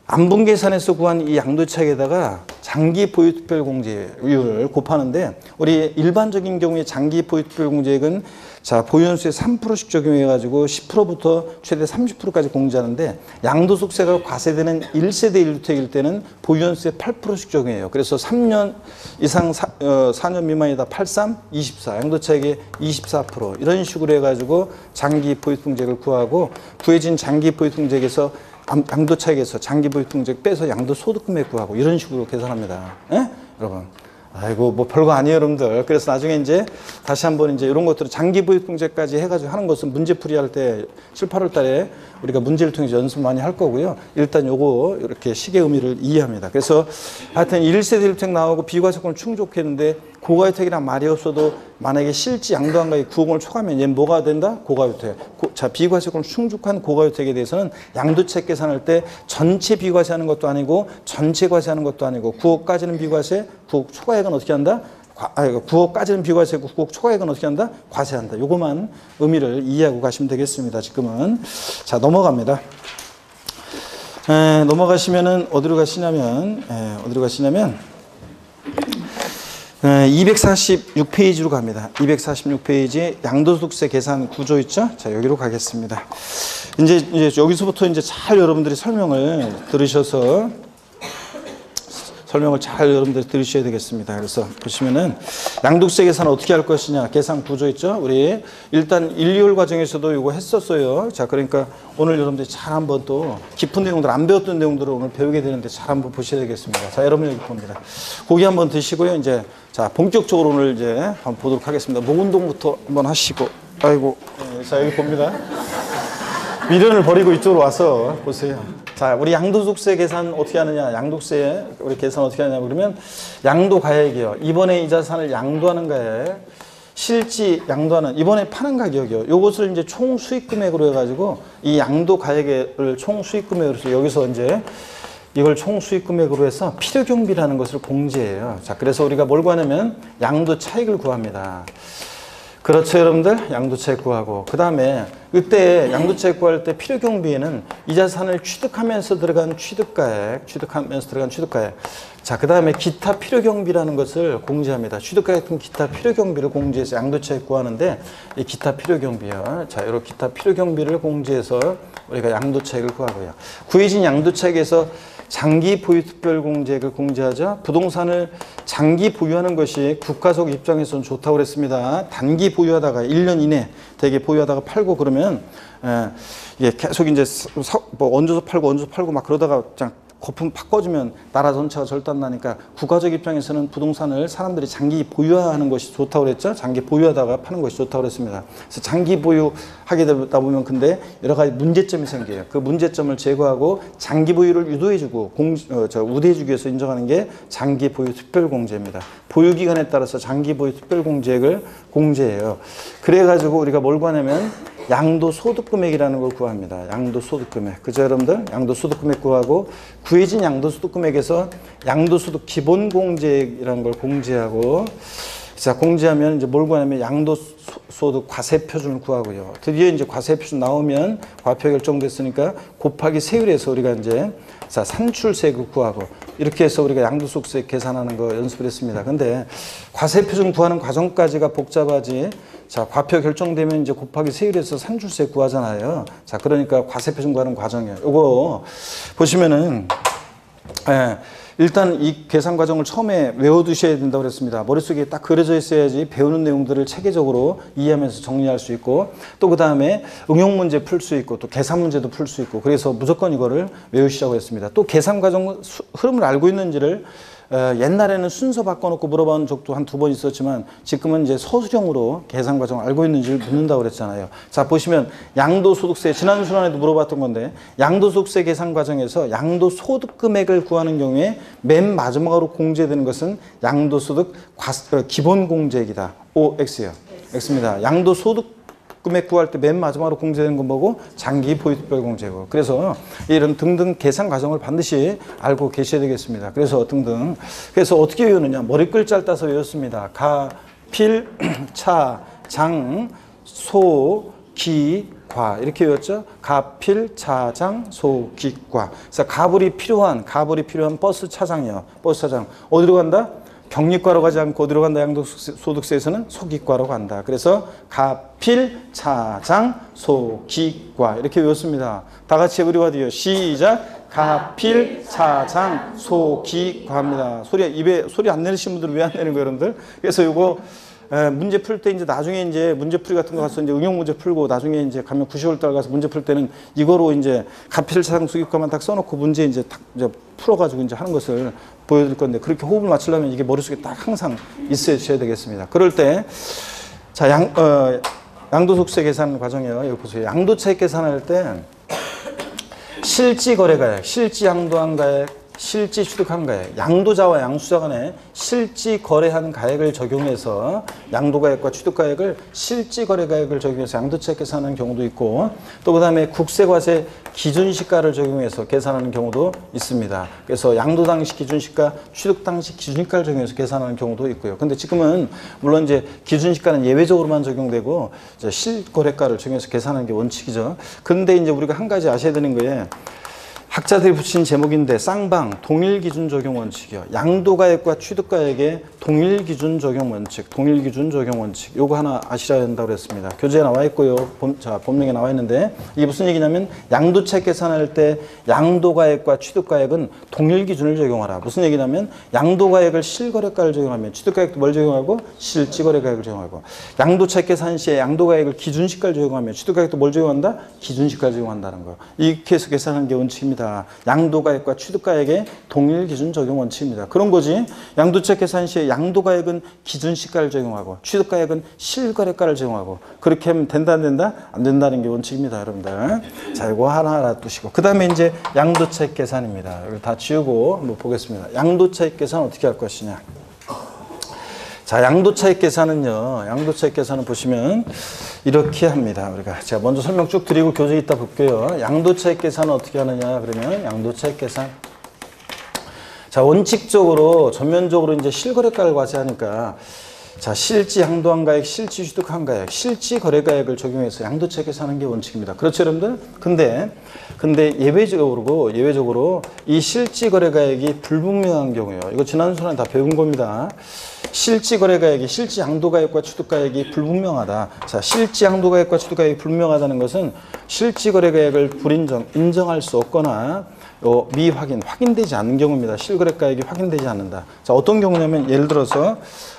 안분 계산에서 구한 이 양도차익에다가 장기 보유별 공제율을 곱하는데 우리 일반적인 경우에 장기 보유별 공제액은 자, 보유연수에 3%씩 적용해가지고 10%부터 최대 30%까지 공제하는데 양도소득세가 과세되는 1세대 1주택일 때는 보유연수에 8%씩 적용해요. 그래서 3년 이상 4년 미만이다 83, 24 양도차익의 24% 이런 식으로 해가지고 장기 보유통제액을 구하고 구해진 장기 보유통제액에서 양도차익에서 장기 보유통제액 빼서 양도소득금액 구하고 이런 식으로 계산합니다. 예? 여러분. 아이고, 뭐 별거 아니에요, 여러분들. 그래서 나중에 이제 다시 한번 이제 이런 것들을 장기 보유통제까지 해가지고 하는 것은 문제 풀이할 때 7, 8월 달에 우리가 문제를 통해서 연습 많이 할 거고요. 일단 요거 이렇게 식의 의미를 이해합니다. 그래서 하여튼 1세대 1주택 나오고 비과세권을 충족했는데 고가주택이란 말이 없어도 만약에 실제 양도한 가액이 9억 원을 초과하면 얘는 뭐가 된다? 고가주택. 자, 비과세권을 충족한 고가주택에 대해서는 양도차익 계산할 때 전체 비과세하는 것도 아니고 전체 과세하는 것도 아니고 9억까지는 비과세, 9억 초과액은 어떻게 한다? 9억까지는 비과세고 9억 초과액은 어떻게 한다? 과세한다. 요거만 의미를 이해하고 가시면 되겠습니다. 지금은. 자, 넘어갑니다. 넘어가시면은 어디로 가시냐면 246페이지로 갑니다. 246페이지 양도소득세 계산 구조 있죠? 자, 여기로 가겠습니다. 이제 여기서부터 이제 잘 여러분들이 설명을 잘 여러분들이 들으셔야 되겠습니다. 그래서 보시면은 양도세 계산 어떻게 할 것이냐 계산 구조 있죠. 우리 일단 1, 2월 과정에서도 이거 했었어요. 자, 그러니까 오늘 여러분들이 잘 한번 또 깊은 내용들 안 배웠던 내용들을 오늘 배우게 되는데 잘 한번 보셔야 되겠습니다. 자, 여러분 여기 봅니다. 고기 한번 드시고요. 이제 자, 본격적으로 오늘 이제 한번 보도록 하겠습니다. 목 운동부터 한번 하시고 아이고. 자, 여기 봅니다. 미련을 버리고 이쪽으로 와서 보세요. 자, 우리 양도소득세 계산 어떻게 하느냐? 양도세 우리 계산 어떻게 하느냐? 그러면 양도가액이요. 이번에 이 자산을 양도하는 가액, 실지 양도하는 이번에 파는 가격이요. 요것을 이제 총 수익금액으로 해가지고 이 양도가액을 총 수익금액으로 해서 여기서 이제 이걸 총 수익금액으로 해서 필요경비라는 것을 공제해요. 자, 그래서 우리가 뭘 구하냐면 양도차익을 구합니다. 그렇죠, 여러분들? 양도차익 구하고. 그 다음에 이때 양도차익 구할 때 필요경비에는 이 자산을 취득하면서 들어간 취득가액. 자, 그 다음에 기타 필요경비라는 것을 공제합니다. 취득가액 등 기타 필요경비를 공제해서 양도차익 구하는데 이 기타 필요경비요. 자, 이런 기타 필요경비를 공제해서 우리가 양도차익을 구하고요. 구해진 양도차익에서 장기 보유 특별공제액을 공제하자 부동산을 장기 보유하는 것이 국가적 입장에서는 좋다고 그랬습니다. 단기 보유하다가 1년 이내 되게 보유하다가 팔고 그러면 이게 계속 이제 뭐 얹어서 팔고 막 그러다가 그냥 거품 팍 꺼지면 나라 전체가 절단나니까 국가적 입장에서는 부동산을 사람들이 장기 보유하는 것이 좋다고 그랬죠. 장기 보유하다가 파는 것이 좋다고 그랬습니다. 그래서 장기 보유하게 되다 보면 근데 여러 가지 문제점이 생겨요. 그 문제점을 제거하고 장기 보유를 유도해주고 우대해주기 위해서 인정하는 게 장기 보유 특별공제입니다. 보유 기간에 따라서 장기 보유 특별공제액을 공제해요. 그래가지고 우리가 뭘 구하냐면 양도소득금액이라는 걸 구합니다. 양도소득금액. 그죠, 여러분들? 양도소득금액 구하고 구해진 양도소득금액에서 양도소득 기본공제액이라는 걸 공제하고 자, 공제하면 이제 뭘 구하냐면 양도소득 과세표준을 구하고요. 드디어 이제 과세표준 나오면 과표 결정됐으니까 곱하기 세율에서 우리가 이제 자, 산출세액을 구하고 이렇게 해서 우리가 양도소득세 계산하는 거 연습을 했습니다. 근데 과세표준 구하는 과정까지가 복잡하지. 자, 과표 결정되면 이제 곱하기 세율에서 산출세 구하잖아요. 자, 그러니까 과세표준 구하는 과정이에요. 요거 보시면은 일단 이 계산 과정을 처음에 외워두셔야 된다고 그랬습니다. 머릿속에 딱 그려져 있어야지 배우는 내용들을 체계적으로 이해하면서 정리할 수 있고 또 그 다음에 응용 문제 풀 수 있고 또 계산 문제도 풀 수 있고 그래서 무조건 이거를 외우시라고 했습니다. 또 계산 과정 흐름을 알고 있는지를 옛날에는 순서 바꿔놓고 물어본 적도 한 2번 있었지만 지금은 이제 서술형으로 계산 과정을 알고 있는지를 묻는다고 그랬잖아요. 자, 보시면 양도소득세 지난 시간에도 물어봤던 건데 양도소득세 계산 과정에서 양도소득 금액을 구하는 경우에 맨 마지막으로 공제되는 것은 양도소득 기본공제액이다. OX요. X입니다. 양도소득 금액 구할 때 맨 마지막으로 공제되는 건 뭐고? 장기 보유 특별공제고. 그래서 이런 등등 계산 과정을 반드시 알고 계셔야 되겠습니다. 그래서 등등. 그래서 어떻게 외우느냐? 머리 글자를 따서 외웠습니다. 가, 필, 차, 장, 소, 기, 과 이렇게 외웠죠. 가필, 차장, 소, 기, 과. 그래서 가불이 필요한 버스 차장이요. 버스 차장. 어디로 간다? 경리과로 가지 않고 어디로 간다? 양도소득세에서는 소기과로 간다. 그래서 가필, 차장, 소기과 이렇게 외웠습니다. 다 같이 에브리바디요. 시작. 가필, 차장, 소기과입니다. 입에 소리 안 내시는 분들은 왜 안 내는 거예요, 여러분들? 그래서 이거 문제 풀 때 이제 나중에 이제 문제풀이 같은 거 가서 이제 응용 문제 풀고 나중에 이제 가면 9, 10월 달 가서 문제 풀 때는 이거로 이제 가필, 차장, 소기과만 딱 써놓고 문제 이제 딱 이제 풀어가지고 이제 하는 것을 보여드릴 건데 그렇게 호흡을 맞추려면 이게 머릿속에 딱 항상 있으셔야 되겠습니다. 그럴 때 자, 양도소득세 계산 과정이에요. 여기 보세요. 양도차익 계산할 때 실지거래가액, 실지양도한 가액, 실지 취득한 가액, 양도자와 양수자 간에 실지 거래한 가액을 적용해서 양도가액과 취득가액을 실지 거래가액을 적용해서 양도차익 계산하는 경우도 있고 또 그 다음에 국세과세 기준시가를 적용해서 계산하는 경우도 있습니다. 그래서 양도 당시 기준시가, 취득 당시 기준시가를 적용해서 계산하는 경우도 있고요. 근데 지금은 물론 이제 기준시가는 예외적으로만 적용되고 이제 실거래가를 적용해서 계산하는 게 원칙이죠. 근데 이제 우리가 한 가지 아셔야 되는 거예요. 학자들이 붙인 제목인데 쌍방 동일기준 적용 원칙이요. 양도가액과 취득가액의 동일기준 적용 원칙, 동일기준 적용 원칙. 요거 하나 아시셔야 된다고 그랬습니다. 교재에 나와 있고요. 본명에 나와 있는데 이게 무슨 얘기냐면 양도차익 계산할 때 양도가액과 취득가액은 동일기준을 적용하라. 무슨 얘기냐면 양도가액을 실거래가를 적용하면 취득가액도 뭘 적용하고 실지거래가액을 적용하고 양도차익 계산 시에 양도가액을 기준시가를 적용하면 취득가액도 뭘 적용한다? 기준시가를 적용한다는 거. 이렇게 해서 계산하는 게 원칙입니다. 양도가액과 취득가액의 동일기준 적용 원칙입니다. 그런 거지. 양도차익 계산 시에 양도가액은 기준시가를 적용하고 취득가액은 실거래가를 적용하고 그렇게 하면 된다 안 된다? 안 된다는 게 원칙입니다. 여러분들. 자, 이거 하나 알아두시고 그 다음에 이제 양도차익 계산입니다. 이걸 다 지우고 한번 보겠습니다. 양도차익 계산 어떻게 할 것이냐. 자, 양도차익 계산은요. 양도차익 계산은 보시면 이렇게 합니다. 우리가 제가 먼저 설명 쭉 드리고 교재 이따 볼게요. 양도차익 계산은 어떻게 하느냐 그러면 양도차익 계산. 자, 원칙적으로 전면적으로 이제 실거래가를 과세하니까 자, 실지 양도한 가액, 실지 취득한 가액, 실지 거래가액을 적용해서 양도차익 계산하는 게 원칙입니다. 그렇죠, 여러분들? 근데 예외적으로 이 실지 거래가액이 불분명한 경우요. 이거 지난 시간에 다 배운 겁니다. 실지 거래가액이 실지 양도가액과 취득가액이 불분명하다. 자, 실지 양도가액과 취득가액이 불분명하다는 것은 실지 거래가액을 인정할 수 없거나 미확인, 확인되지 않는 경우입니다. 실거래가액이 확인되지 않는다. 자, 어떤 경우냐면 예를 들어서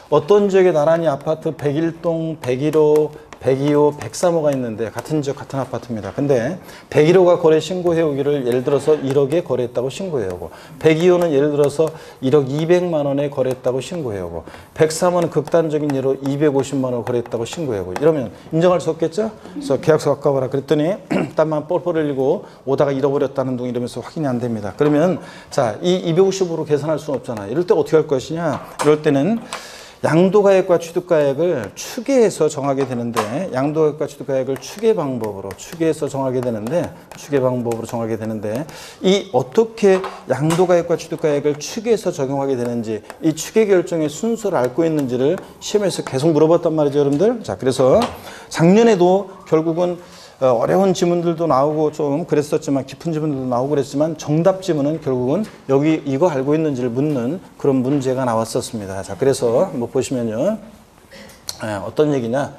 어떤 지역에 나란히 아파트 101동, 101호, 102호, 103호가 있는데 같은 지역 같은 아파트입니다. 근데 101호가 거래 신고해 오기를 예를 들어서 1억에 거래했다고 신고해 오고 102호는 예를 들어서 1억 200만 원에 거래했다고 신고해 오고 103호는 극단적인 예로 250만 원 거래했다고 신고해 오고 이러면 인정할 수 없겠죠? 그래서 계약서 갖고 와라 그랬더니 땀만 뻘뻘 흘리고 오다가 잃어버렸다는 둥 이러면서 확인이 안 됩니다. 그러면 자, 이 250으로 계산할 수는 없잖아. 이럴 때 어떻게 할 것이냐? 이럴 때는 양도가액과 취득가액을 추계해서 정하게 되는데 양도가액과 취득가액을 추계 방법으로 추계해서 정하게 되는데 이 어떻게 양도가액과 취득가액을 추계해서 적용하게 되는지 이 추계 결정의 순서를 앓고 있는지를 시험에서 계속 물어봤단 말이죠, 여러분들. 자, 그래서 작년에도 결국은 어려운 지문들도 나오고 좀 그랬었지만 깊은 지문들도 나오고 그랬지만 정답 지문은 결국은 여기 이거 알고 있는지를 묻는 그런 문제가 나왔었습니다. 자, 그래서 한번 보시면요. 어떤 얘기냐.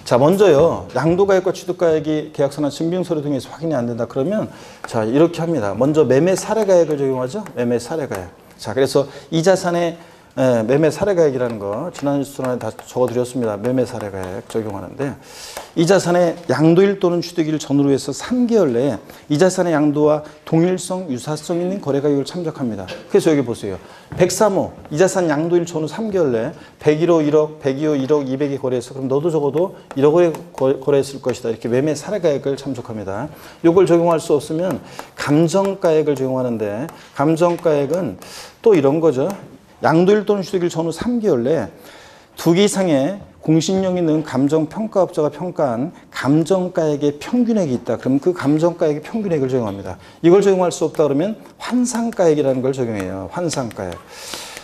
자, 먼저요. 양도가액과 취득가액이 계약서나 증빙서류 등에서 확인이 안 된다. 그러면 자, 이렇게 합니다. 먼저 매매 사례가액을 적용하죠. 매매 사례가액. 자, 그래서 이 자산의 매매 사례가액이라는 거 지난 수련에 다 적어드렸습니다. 매매 사례가액 적용하는데 이 자산의 양도일 또는 취득일 전후로 해서 3개월 내에 이 자산의 양도와 동일성, 유사성 있는 거래가격을 참작합니다. 그래서 여기 보세요. 103호 이 자산 양도일 전후 3개월 내에 101호 1억, 102호 1억 200이 거래했어. 그럼 너도 적어도 1억에 거래했을 것이다. 이렇게 매매 사례가액을 참석합니다. 이걸 적용할 수 없으면 감정가액을 적용하는데 감정가액은 또 이런 거죠. 양도일 또는 취득일 전후 3개월 내에 2개 이상의 공신력 있는 감정평가업자가 평가한 감정가액의 평균액이 있다. 그럼 그 감정가액의 평균액을 적용합니다. 이걸 적용할 수 없다 그러면 환상가액이라는 걸 적용해요. 환상가액.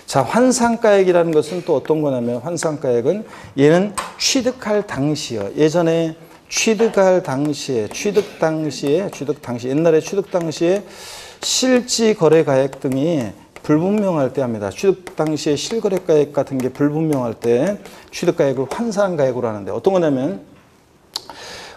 자, 환상가액이라는 것은 또 어떤 거냐면 환상가액은 얘는 취득할 당시요. 예전에 취득할 당시에 옛날에 취득 당시에 실지 거래가액 등이 불분명할 때 합니다. 취득 당시에 실거래가액 같은 게 불분명할 때 취득가액을 환산가액으로 하는데 어떤 거냐면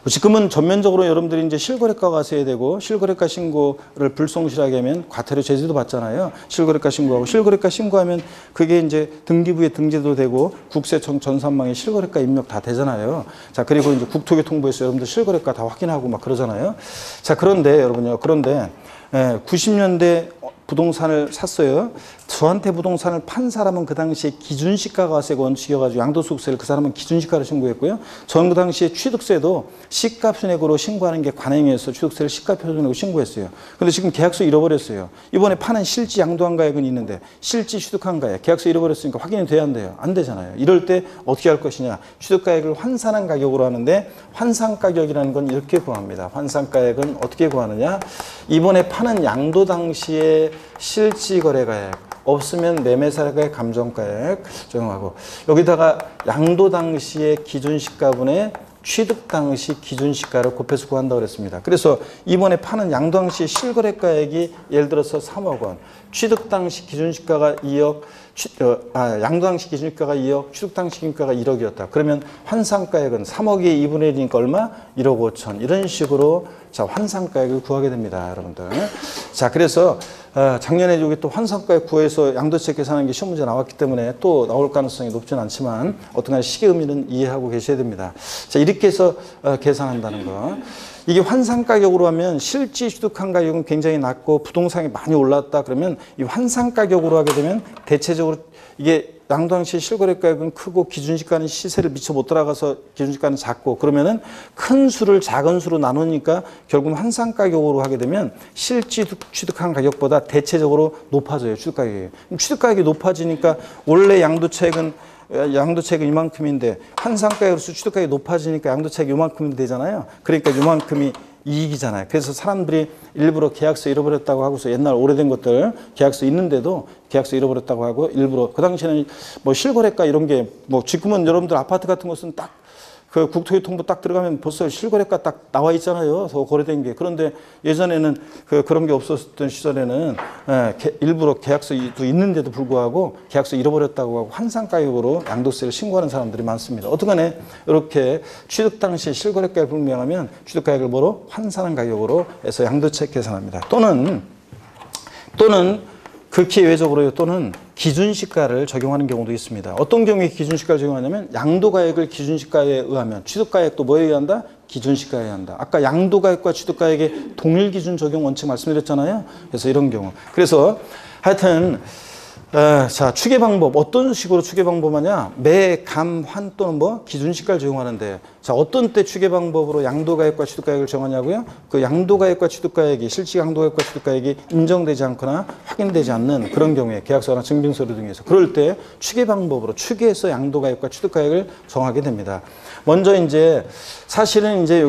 지금은 전면적으로 여러분들이 이제 실거래가 가세야 되고 실거래가 신고를 불성실하게 하면 과태료 제재도 받잖아요. 실거래가 신고하고 실거래가 신고하면 그게 이제 등기부에 등재도 되고 국세청 전산망에 실거래가 입력 다 되잖아요. 자, 그리고 이제 국토교통부에서 여러분들 실거래가 다 확인하고 막 그러잖아요. 자, 그런데 여러분요. 90년대 부동산을 샀어요. 저한테 부동산을 판 사람은 그 당시에 기준시가가 와세가 원칙이어가지고 양도소득세를 그 사람은 기준시가를 신고했고요. 저는 그 당시에 취득세도 시가표준액으로 신고하는 게 관행이어서 취득세를 시가표준액으로 신고했어요. 근데 지금 계약서 잃어버렸어요. 이번에 파는 실지 양도한 가액은 있는데 실지 취득한 가액 계약서 잃어버렸으니까 확인이 돼야 안 돼요. 안 되잖아요. 이럴 때 어떻게 할 것이냐. 취득가액을 환산한 가격으로 하는데 환산가격이라는 건 이렇게 구합니다. 환산가액은 어떻게 구하느냐. 이번에 파는 양도 당시에 실지거래가액 없으면 매매사례가액 감정가액 적용하고 여기다가 양도 당시의 기준시가분의 취득 당시 기준시가를 곱해서 구한다고 그랬습니다. 그래서 이번에 파는 양도 당시 실거래가액이 예를 들어서 3억 원, 취득 당시 기준시가가 2억, 양도 당시 기준시가가 2억, 취득 당시 기준시가가 1억이었다. 그러면 환산가액은 3억의 2분의 1이니까 얼마? 1억 5천. 이런 식으로 자, 환산가액을 구하게 됩니다, 여러분들. 자, 그래서 작년에 여기 또 환산가액 구해서 양도책 계산하는 게 시험 문제 나왔기 때문에 또 나올 가능성이 높지는 않지만 어떤간에 시계 의미는 이해하고 계셔야 됩니다. 자, 이렇게 해서 계산한다는 거. 이게 환산가격으로 하면 실지 취득한 가격은 굉장히 낮고 부동산이 많이 올랐다 그러면 이 환산가격으로 하게 되면 대체적으로 이게 양도당시 실거래가액은 크고 기준시가는 시세를 미처 못 따라가서 기준시가는 작고 그러면은 큰 수를 작은 수로 나누니까 결국 환산가격으로 하게 되면 실지 취득한 가격보다 대체적으로 높아져요. 취득가격이. 취득가격이 높아지니까 원래 양도차익은 이만큼인데 환산가격으로서 취득가격이 높아지니까 양도차익이 이만큼 되잖아요. 그러니까 이만큼이 이익이잖아요. 그래서 사람들이 일부러 계약서 잃어버렸다고 하고서 옛날 오래된 것들 계약서 있는데도 계약서 잃어버렸다고 하고 일부러 그 당시에는 뭐 실거래가 이런 게 뭐 지금은 여러분들 아파트 같은 것은 딱 그 국토교통부 딱 들어가면 벌써 실거래가 딱 나와 있잖아요. 더 거래된 게. 그런데 예전에는 그런 게 없었던 시절에는 일부러 계약서도 있는데도 불구하고 계약서 잃어버렸다고 하고 환산가격으로 양도세를 신고하는 사람들이 많습니다. 어떻게간에 이렇게 취득 당시 실거래가액 불명하면 취득가액을 뭐로? 환산한 가격으로 해서 양도책 계산합니다. 또는 또는 극히 예외적으로요. 또는 기준시가를 적용하는 경우도 있습니다. 어떤 경우에 기준시가를 적용하냐면 양도가액을 기준시가에 의하면 취득가액도 뭐에 의한다? 기준시가에 의한다. 아까 양도가액과 취득가액의 동일 기준 적용 원칙 말씀드렸잖아요. 그래서 이런 경우. 그래서 하여튼 자, 추계 방법 어떤 식으로 추계 방법하냐? 매, 감, 환 또는 뭐 기준시가를 적용하는데 자, 어떤 때 추계 방법으로 양도가액과 취득가액을 정하냐고요? 그 양도가액과 취득가액이 실질 양도가액과 취득가액이 인정되지 않거나 확인되지 않는 그런 경우에 계약서나 증빙서류 등에서 그럴 때 추계 방법으로 추계해서 양도가액과 취득가액을 정하게 됩니다. 먼저 이제 사실은 이제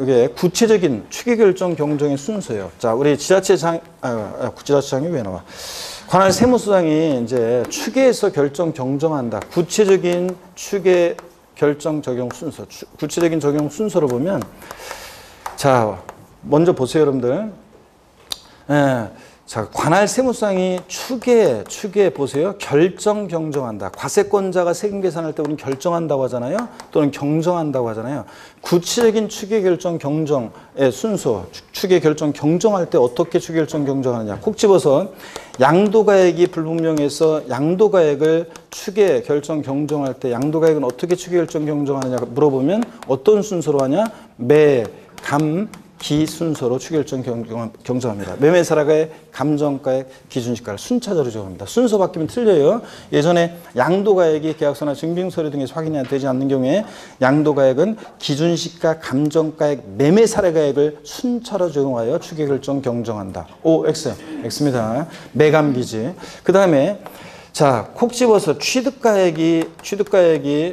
이게 구체적인 추계 결정 경정의 순서예요. 자, 우리 지자체장이 왜 나와? 관할 세무서장이 이제 추계해서 결정 경정한다. 구체적인 추계 결정 적용 순서, 구체적인 적용 순서로 보면 자, 먼저 보세요, 여러분들. 자, 관할 세무서장이 추계 보세요. 결정 경정한다. 과세권자가 세금 계산할 때 우리는 결정한다고 하잖아요. 또는 경정한다고 하잖아요. 구체적인 추계 결정 경정의 순서, 추계 결정 경정할 때 어떻게 추계 결정 경정하느냐. 콕 집어서 양도가액이 불분명해서 양도가액을 추계 결정 경정할 때 양도가액은 어떻게 추계 결정 경정하느냐 물어보면 어떤 순서로 하냐? 매, 감, 기 순서로 추계결정 경정합니다. 매매사례가액, 감정가액, 기준시가를 순차적으로 적용합니다. 순서 바뀌면 틀려요. 예전에 양도가액이 계약서나 증빙서류 등에서 확인이 되지 않는 경우에 양도가액은 기준시가, 감정가액, 매매사례가액을 순차로 적용하여 추계결정 경정한다. O, X, X입니다. 매감기지. 그 다음에 자, 콕 집어서 취득가액이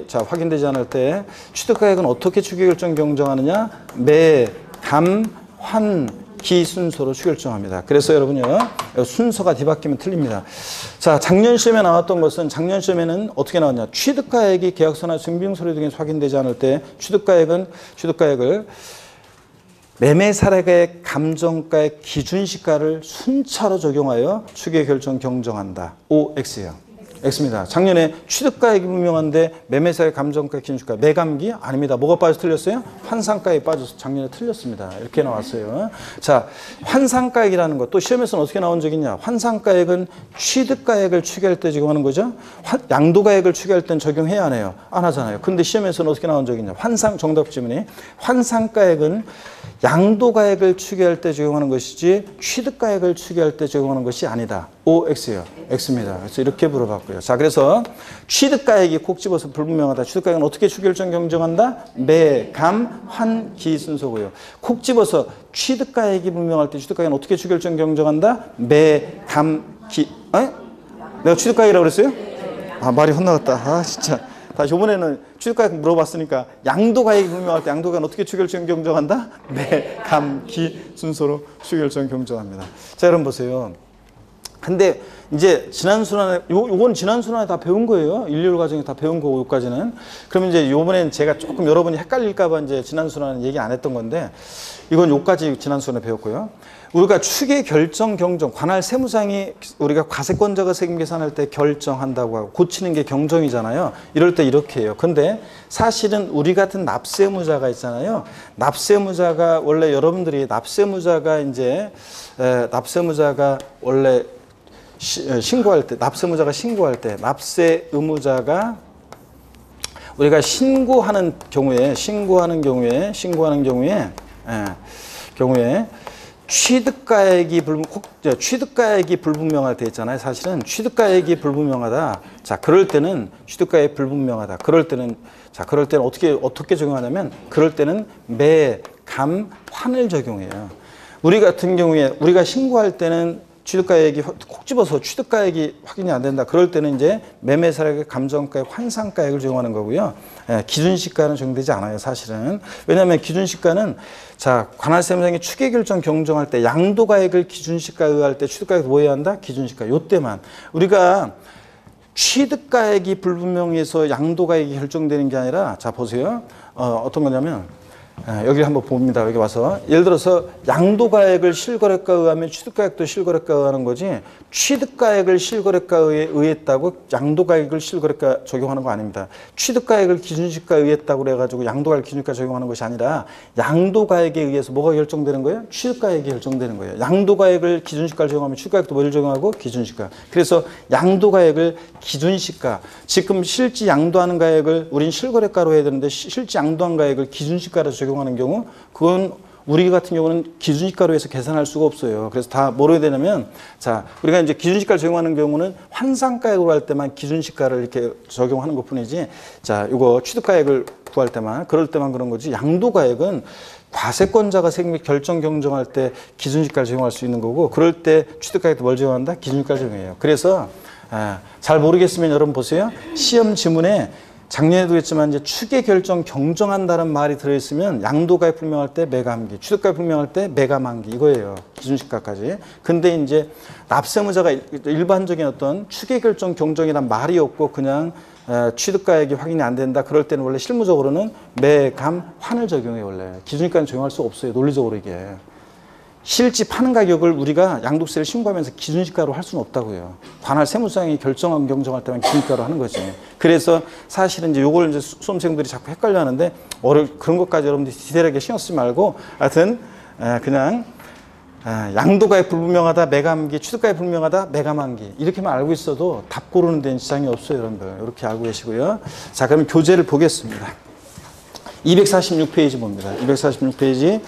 자, 확인되지 않을 때 취득가액은 어떻게 추계결정 경정하느냐? 매, 감, 환, 기 순서로 추결정합니다. 그래서 여러분요, 순서가 뒤바뀌면 틀립니다. 자, 작년 시험에 나왔던 것은 작년 시험에는 어떻게 나왔냐? 취득가액이 계약서나 증빙서류 등에서 확인되지 않을 때 취득가액을 매매사례가액, 감정가액, 기준시가를 순차로 적용하여 추계결정 경정한다. O, X예요. X입니다. 작년에 취득가액이 분명한데 매매사의 감정가액, 기준시가 매감기? 아닙니다. 뭐가 빠져서 틀렸어요? 환상가액이 빠져서 작년에 틀렸습니다. 이렇게 나왔어요. 자, 환상가액이라는 것 또 시험에서는 어떻게 나온 적이 있냐? 환상가액은 취득가액을 추계할 때 적용하는 거죠. 양도가액을 추계할 땐 적용해야 하네요. 안 하잖아요. 근데 시험에서는 어떻게 나온 적이 있냐? 정답 지문이 환상가액은 양도가액을 추계할 때 적용하는 것이지 취득가액을 추계할 때 적용하는 것이 아니다. O, X예요. X입니다. 그래서 이렇게 물어봤고요. 자, 그래서 취득가액이 콕 집어서 불분명하다. 취득가액은 어떻게 추계결정 경정한다? 매, 감, 환, 기 순서고요. 콕 집어서 취득가액이 분명할 때 취득가액은 어떻게 추계결정 경정한다? 매, 감, 기. 내가 취득가액이라고 그랬어요? 아, 말이 헛나갔다. 아, 진짜. 다시 이번에는 취득가액 물어봤으니까 양도가액이 분명할 때 양도가액은 어떻게 추결정 경정한다? 매, 감, 기 순서로 추결정 경정합니다. 자, 여러분 보세요. 근데 이제 지난 순환에 요건 지난 순환에 다 배운 거예요. 일일 과정에 다 배운 거고 여기까지는. 그러면 이제 요번엔 제가 조금 여러분이 헷갈릴까 봐 이제 지난 순환은 얘기 안 했던 건데 이건 요까지 지난 순환에 배웠고요. 우리가 추계 결정 경정 관할 세무상이 우리가 과세권자가 세금 계산할 때 결정한다고 하고 고치는 게 경정이잖아요. 이럴 때 이렇게 해요. 근데 사실은 우리 같은 납세무자가 있잖아요. 납세무자가 원래 여러분들이 납세무자가 원래 신고할 때 납세무자가 신고할 때 납세 의무자가 우리가 신고하는 경우에 취득가액이 불분명하다 했잖아요. 사실은 취득가액이 불분명하다. 자, 그럴 때는 취득가액 불분명하다. 그럴 때는 어떻게 적용하냐면 그럴 때는 매, 감, 환을 적용해요. 우리 같은 경우에 우리가 신고할 때는 취득가액이 콕 집어서 취득가액이 확인이 안 된다. 그럴 때는 이제 매매사례가액, 감정가액, 환상가액을 적용하는 거고요. 기준시가는 적용되지 않아요, 사실은. 왜냐하면 기준시가는 자, 관할세무상이 추계결정 경정할 때 양도가액을 기준시가에 의할 때 취득가액 뭐 해야 한다? 기준시가. 요때만 우리가 취득가액이 불분명해서 양도가액이 결정되는 게 아니라 자, 보세요. 어떤 거냐면 여기 한번 봅니다. 여기 와서 예를 들어서 양도가액을 실거래가에 의하면 취득가액도 실거래가에 의하는 거지, 취득가액을 실거래가에 의했다고 양도가액을 실거래가 적용하는 거 아닙니다. 취득가액을 기준시가에 의했다고 그래가지고 양도가액 기준시가 적용하는 것이 아니라 양도가액에 의해서 뭐가 결정되는 거예요? 취득가액이 결정되는 거예요. 양도가액을 기준시가를 적용하면 취득가액도 뭐를 적용하고? 기준시가. 그래서 양도가액을 기준시가, 지금 실지 양도하는 가액을 우린 실거래가로 해야 되는데 실지 양도한 가액을 기준시가로 적용하는 경우, 그건 우리 같은 경우는 기준시가로 해서 계산할 수가 없어요. 그래서 다 뭐로 해야 되냐면, 자, 우리가 이제 기준시가를 적용하는 경우는 환산가액으로 할 때만 기준시가를 이렇게 적용하는 것 뿐이지, 자, 이거 취득가액을 구할 때만, 그럴 때만 그런 거지, 양도가액은 과세권자가 세금 결정 경정할 때 기준시가를 적용할 수 있는 거고, 그럴 때 취득가액도 뭘 적용한다? 기준시가를 적용해요. 그래서 잘 모르겠으면 여러분 보세요. 시험 지문에 작년에도 했지만 이제 추계 결정 경정한다는 말이 들어있으면 양도가액 불명할 때 매감기, 취득가액 불명할 때 매감한기, 이거예요. 기준시가까지. 근데 이제 납세무자가 일반적인 어떤 추계 결정 경정이란 말이 없고 그냥 취득가액이 확인이 안 된다. 그럴 때는 원래 실무적으로는 매감 환을 적용해요. 원래 기준시가는 적용할 수 없어요. 논리적으로 이게. 실지 파는 가격을 우리가 양도세를 신고하면서 기준시가로 할 수는 없다고요. 관할 세무상이 결정한 경정할 때만 기준시가로 하는 거지. 그래서 사실은 이제 요걸 이제 수험생들이 자꾸 헷갈려 하는데, 그런 것까지 여러분들이 디테일하게 신경 쓰지 말고, 하여튼, 그냥, 양도가액 불분명하다, 매감기, 취득가액 불분명하다, 매감한기. 이렇게만 알고 있어도 답 고르는 데는 지장이 없어요, 여러분들. 이렇게 알고 계시고요. 자, 그럼 교재를 보겠습니다. 246페이지 봅니다. 246페이지.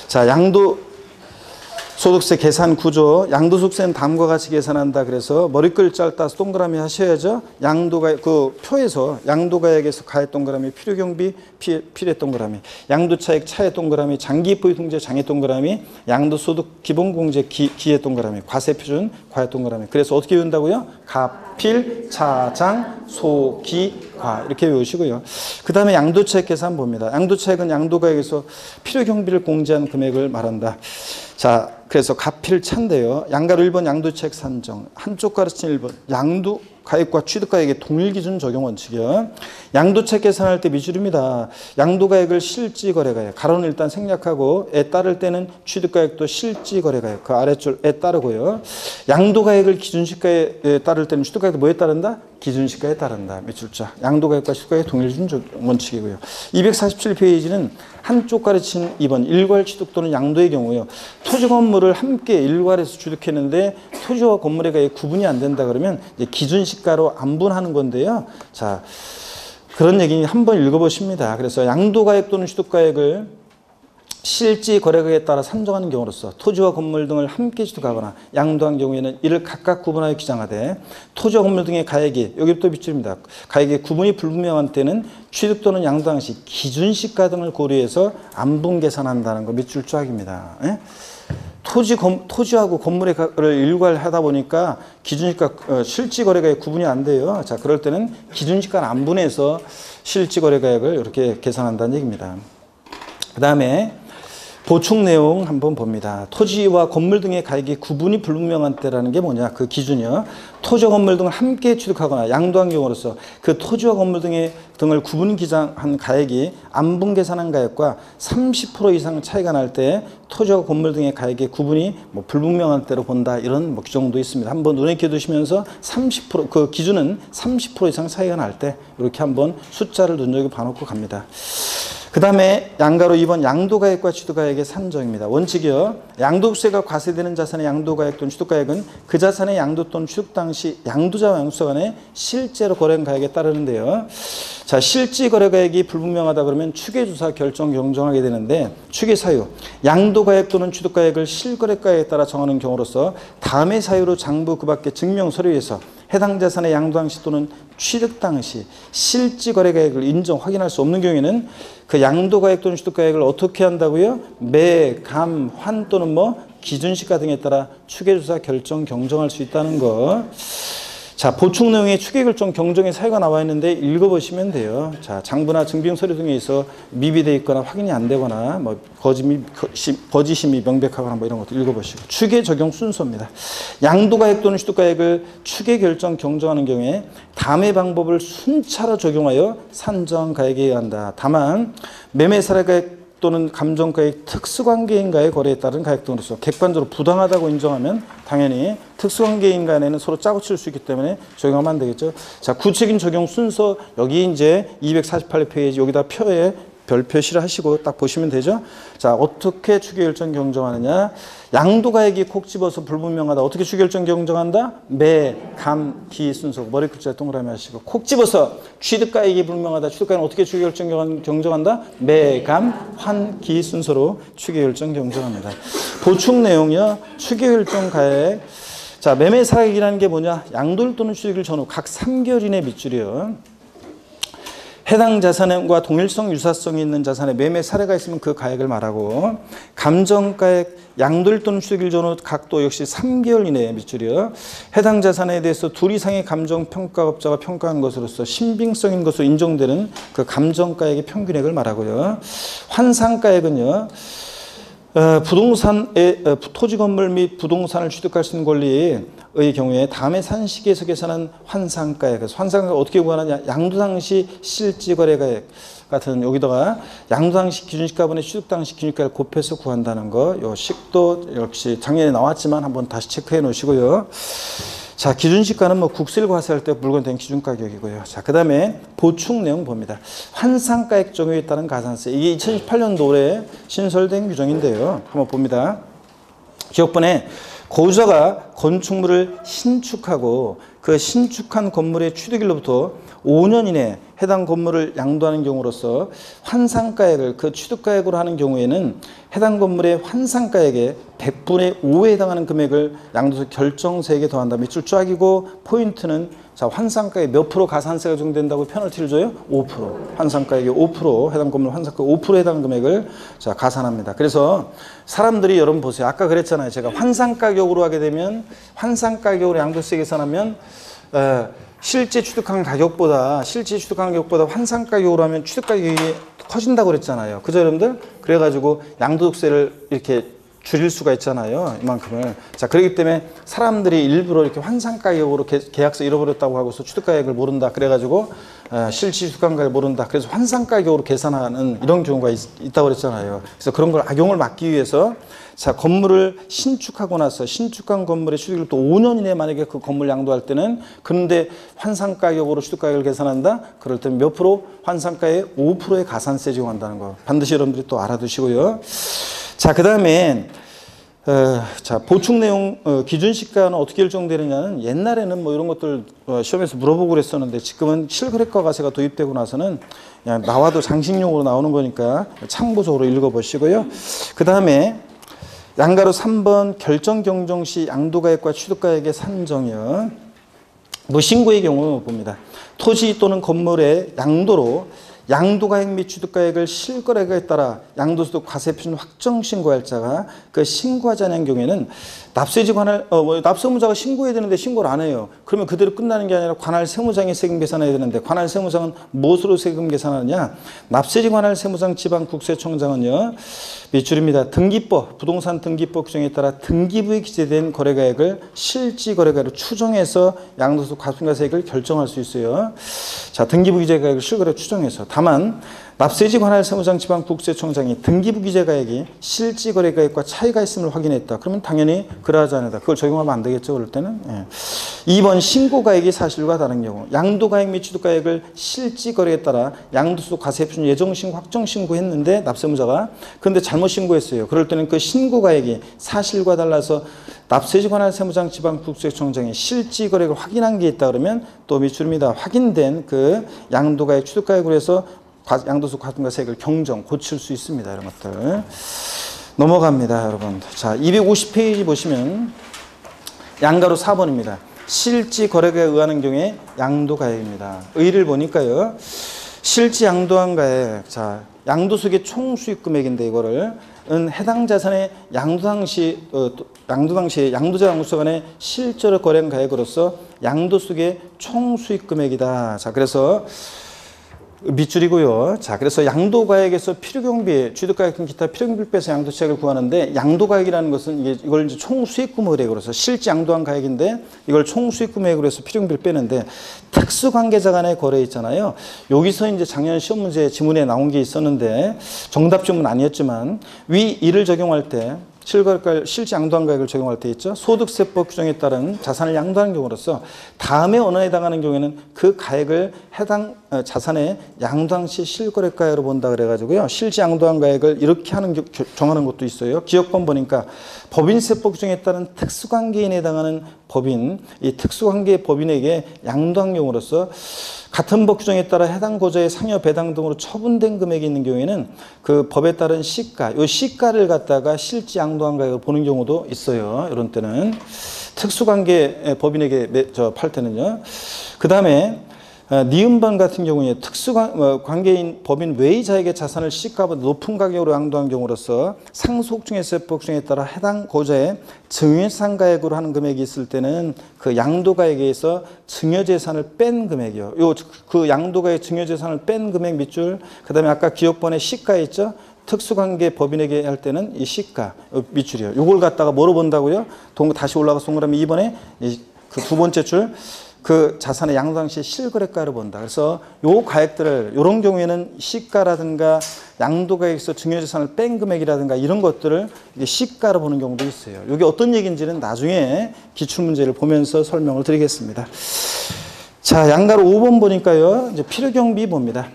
자, 소득세 계산 구조, 양도소득세는 다음과 같이 계산한다. 그래서 머리글자를 따서 동그라미 하셔야죠. 양도가액, 그 표에서 양도가액에서 가액 동그라미, 필요경비, 필요 동그라미, 양도차액 차액 동그라미, 장기입보유 통제 장애 동그라미, 양도소득 기본공제 기의 동그라미, 과세표준 과액 동그라미. 그래서 어떻게 외운다고요? 갑필, 차장, 소, 기, 과 이렇게 외우시고요. 그 다음에 양도차액 계산 봅니다. 양도차액은 양도가액에서 필요경비를 공제한 금액을 말한다. 자, 그래서 가필차인데요. 양가로 1번 양도차액 산정, 한쪽 가르친 1번 양도가액과 취득가액의 동일 기준 적용 원칙이요. 양도차액 계산할 때 미줄입니다. 양도가액을 실지거래가액, 가로는 일단 생략하고 에 따를 때는 취득가액도 실지거래가액, 그 아래줄에 따르고요. 양도가액을 기준시가에 따를 때는 취득가액도 뭐에 따른다? 기준시가에 따른다. 밑줄자. 양도가액과 취득가액 동일 기준 원칙이고요. 247페이지는 한쪽 가르친 2번 일괄 취득 또는 양도의 경우요. 토지 건물을 함께 일괄해서 취득했는데 토지와 건물의 가액이 구분이 안 된다 그러면 이제 기준시가로 안분하는 건데요. 자, 그런 얘기 한번 읽어보십니다. 그래서 양도가액 또는 취득가액을 실지 거래가액에 따라 산정하는 경우로서 토지와 건물 등을 함께 취득하거나 양도한 경우에는 이를 각각 구분하여 기장하되, 토지와 건물 등의 가액이, 여기부터 밑줄입니다. 가액의 구분이 불분명한 때는 취득 또는 양도 당시 기준시가 등을 고려해서 안분 계산한다는 거 밑줄 쫙입니다. 예? 토지하고 건물의 가를 일괄하다 보니까 기준시가, 실지거래가액 구분이 안 돼요. 자, 그럴 때는 기준시가를 안분해서 실지거래가액을 이렇게 계산한다는 얘기입니다. 그 다음에 보충 내용 한번 봅니다. 토지와 건물 등의 가액이 구분이 불분명한 때라는 게 뭐냐? 그 기준이요. 토지와 건물 등을 함께 취득하거나 양도한 경우로서 그 토지와 건물 등을 구분 기장한 가액이 안분 계산한 가액과 30% 이상 차이가 날 때 토지와 건물 등의 가액의 구분이 불분명한 때로 본다. 이런 규정도 있습니다. 한번 눈에 익혀 두시면서 30%, 그 기준은 30% 이상 차이가 날 때 이렇게 한번 숫자를 눈여겨 봐놓고 갑니다. 그 다음에 양가로 2번 양도가액과 취득가액의 산정입니다. 원칙이요. 양도세가 과세되는 자산의 양도가액 또는 취득가액은 그 자산의 양도 또는 취득 당시 양도자와 양도세 간에 실제로 거래한 가액에 따르는데요. 자, 실지 거래가액이 불분명하다 그러면 추계조사 결정 경정하게 되는데, 추계 사유, 양도가액 또는 취득가액을 실거래가액에 따라 정하는 경우로서 다음의 사유로 장부 그 밖의 증명 서류에서 해당 자산의 양도 당시 또는 취득 당시 실지 거래가액을 인정, 확인할 수 없는 경우에는 그 양도가액 또는 취득가액을 어떻게 한다고요? 매, 감, 환 또는 기준시가 등에 따라 추계조사 결정 경정할 수 있다는 거. 자, 보충 내용에 추계결정 경정의 사유가 나와 있는데 읽어보시면 돼요. 자, 장부나 증빙 서류 등에 있어 미비되어 있거나 확인이 안 되거나 거짓임이 명백하거나 이런 것도 읽어보시고. 추계 적용 순서입니다. 양도가액 또는 취득가액을 추계결정 경정하는 경우에 다음의 방법을 순차로 적용하여 산정가액에 의한다. 다만 매매사례가액 또는 감정가액 특수관계인과의 거래에 따른 가액 등으로서 객관적으로 부당하다고 인정하면 당연히 특수관계인 간에는 서로 짜고 칠 수 있기 때문에 적용하면 안 되겠죠. 자, 구체적인 적용 순서 여기 이제 248페이지 여기다 표에 별 표시를 하시고 딱 보시면 되죠. 자, 어떻게 추계결정 경정하느냐. 양도가액이 콕 집어서 불분명하다. 어떻게 추계결정 경정한다? 매, 감, 기 순서. 머리 글자 동그라미 하시고 콕 집어서 취득가액이 불분명하다. 취득가액은 어떻게 추계결정 경정한다? 매, 감, 환, 기 순서로 추계결정 경정합니다. 보충 내용이요. 추계결정 가액. 자, 매매 사액이라는 게 뭐냐? 양도일 또는 취득일 전후 각 3개월 이내 밑줄이요. 해당 자산과 동일성, 유사성이 있는 자산의 매매 사례가 있으면 그 가액을 말하고 감정가액, 양도일 또는 취득일 전후 각도 역시 3개월 이내의 밑줄이요. 해당 자산에 대해서 둘 이상의 감정평가업자가 평가한 것으로서 신빙성인 것으로 인정되는 그 감정가액의 평균액을 말하고요. 환상가액은요. 부동산의 토지 건물 및 부동산을 취득할 수 있는 권리의 경우에 다음의 산시기에서 계산한 환상가액. 그래서 환상가액 어떻게 구하느냐? 양도 당시 실지 거래가액 같은 여기다가 양도 당시 기준시가분의 취득 당시 기준시가를 곱해서 구한다는 거. 요 식도 역시 작년에 나왔지만 한번 다시 체크해 놓으시고요. 자, 기준시가는 뭐 국세를 과세할 때 물건된 기준가격이고요. 자, 그 다음에 보충 내용 봅니다. 환상가액 적용에 따른 가산세. 이게 2018년도 올해 신설된 규정인데요. 한번 봅니다. 기업번에 고유자가 건축물을 신축하고 그 신축한 건물의 취득일로부터 5년 이내에 해당 건물을 양도하는 경우로서 환상가액을 그 취득가액으로 하는 경우에는 해당 건물의 환상가액의 100분의 5에 해당하는 금액을 양도세 결정세액에 더한다. 밑줄 쫙이고 포인트는 자, 환상가액 몇 프로 가산세가 적용된다고 페널티를 줘요? 5%. 환상가액의 5%, 해당 건물 환상가액 5%에 해당 금액을 자, 가산합니다. 그래서 사람들이 여러분 보세요. 아까 그랬잖아요. 제가 환상가격으로 하게 되면 환상가격으로 양도세 계산하면 실제 취득한 가격보다 환상가격으로 하면 취득가격이 커진다고 그랬잖아요. 그죠, 여러분들? 그래가지고 양도세를 이렇게 줄일 수가 있잖아요. 이만큼을. 자, 그렇기 때문에 사람들이 일부러 이렇게 환상가격으로 계약서 잃어버렸다고 하고서 취득가액을 모른다. 그래가지고 실질 취득한 가격을 모른다. 그래서 환상가격으로 계산하는 이런 경우가 있다고 그랬잖아요. 그래서 그런 걸 악용을 막기 위해서 자, 건물을 신축하고 나서 신축한 건물의 취득을 또 5년 이내에 만약에 그 건물 양도할 때는 그런데 환상가격으로 취득가격을 계산한다? 그럴 때는 몇 프로? 환상가의 5%의 가산세 적용한다는 거. 반드시 여러분들이 또 알아두시고요. 자, 그 다음에 자, 보충 내용 기준시가는 어떻게 결정되느냐는 옛날에는 뭐 이런 것들 시험에서 물어보고 그랬었는데 지금은 실거래가 과세가 도입되고 나서는 그냥 나와도 장식용으로 나오는 거니까 참고적으로 읽어보시고요. 그 다음에 양가로 3번 결정 경정 시 양도가액과 취득가액의 산정이요. 무신고의 경우 봅니다. 토지 또는 건물의 양도로 양도가액 및 취득가액을 실거래가에 따라 양도소득 과세표준 확정 신고할 자가 그 신고하지 않은 경우에는 납세지 관할 납세무자가 신고해야 되는데 신고를 안 해요. 그러면 그대로 끝나는 게 아니라 관할 세무장이 세금 계산해야 되는데 관할 세무장은 무엇으로 세금 계산하느냐? 납세지 관할 세무장 지방국세청장은요. 밑줄입니다. 등기법 부동산 등기법 규정에 따라 등기부에 기재된 거래가액을 실지 거래가액으로 추정해서 양도소득 과세액을 결정할 수 있어요. 자, 등기부 기재가액을 실거래 추정해서 다만 납세지 관할 세무장 지방국세청장이 등기부 기재가액이 실지 거래가액과 차이가 있음을 확인했다. 그러면 당연히 그러하지 않다. 그걸 적용하면 안 되겠죠. 그럴 때는. 예. 2번 신고가액이 사실과 다른 경우 양도가액 및 취득가액을 실지 거래에 따라 양도소득 과세표준 예정신고 확정신고했는데 납세무자가 그런데 잘못 신고했어요. 그럴 때는 그 신고가액이 사실과 달라서 납세지 관할 세무장 지방국세청장이 실지 거래액을 확인한 게 있다 그러면 또 밑줄입니다. 확인된 그 양도가액 취득가액으로 해서 양도소득 과세액을 경정, 고칠 수 있습니다. 이런 것들. 넘어갑니다, 여러분. 자, 250페이지 보시면 양가로 4번입니다. 실지 거래가에 의하는 경우에 양도가액입니다. 의의를 보니까요. 실지 양도한 가액. 자, 양도소득의 총 수익 금액인데 이거를 해당 자산의 양도 당시 양도자 양도소 간의 실제로 거래한 가액으로서 양도소득의 총 수익 금액이다. 자, 그래서 밑줄이고요. 자, 그래서 양도가액에서 필요경비, 취득가액 등 기타 필요경비를 빼서 양도차익을 구하는데, 양도가액이라는 것은 이걸 이제 총수익금액으로 해서 실제 양도한 가액인데 이걸 총수익금액으로 해서 필요경비를 빼는데, 특수관계자 간의 거래 있잖아요. 여기서 이제 작년 시험 문제 지문에 나온 게 있었는데 정답 지문은 아니었지만 위 1을 적용할 때 실제 양도한 가액을 적용할 때 있죠. 소득세법 규정에 따른 자산을 양도하는 경우로서 다음에 언어에 해당하는 경우에는 그 가액을 해당 자산의 양도한 시 실거래가액으로 본다 그래가지고요. 실제 양도한 가액을 이렇게 정하는 것도 있어요. 기억번 보니까 법인세법 규정에 따른 특수관계인에 해당하는 법인, 이 특수관계 법인에게 양도한 경우로서 같은 법 규정에 따라 해당 고자의 상여 배당 등으로 처분된 금액이 있는 경우에는 그 법에 따른 시가, 이 시가를 갖다가 실제 양도한 가액을 보는 경우도 있어요. 이런 때는 특수관계 법인에게 팔 때는요. 그 다음에 니은번 같은 경우에 특수관계인 법인 외의자에게 자산을 시가보다 높은 가격으로 양도한 경우로서 상속증여세법 규정에 따라 해당 고자의 증여상가액으로 하는 금액이 있을 때는 그 양도가액에서 증여재산을 뺀 금액이요. 그 양도가액 증여재산을 뺀 금액 밑줄, 그 다음에 아까 기억번에 시가 있죠. 특수관계 법인에게 할 때는 이 시가 밑줄이요. 이걸 갖다가 뭐로 본다고요? 다시 올라가서 동그라미 2번에 그 두 번째 줄. 그 자산의 양도당 시 실거래가를 본다. 그래서 요 가액들을 이런 경우에는 시가라든가 양도가액에서 증여재산을 뺀 금액이라든가 이런 것들을 시가로 보는 경우도 있어요. 이게 어떤 얘기인지는 나중에 기출문제를 보면서 설명을 드리겠습니다. 자, 양가로 5번 보니까요. 이제 필요경비 봅니다.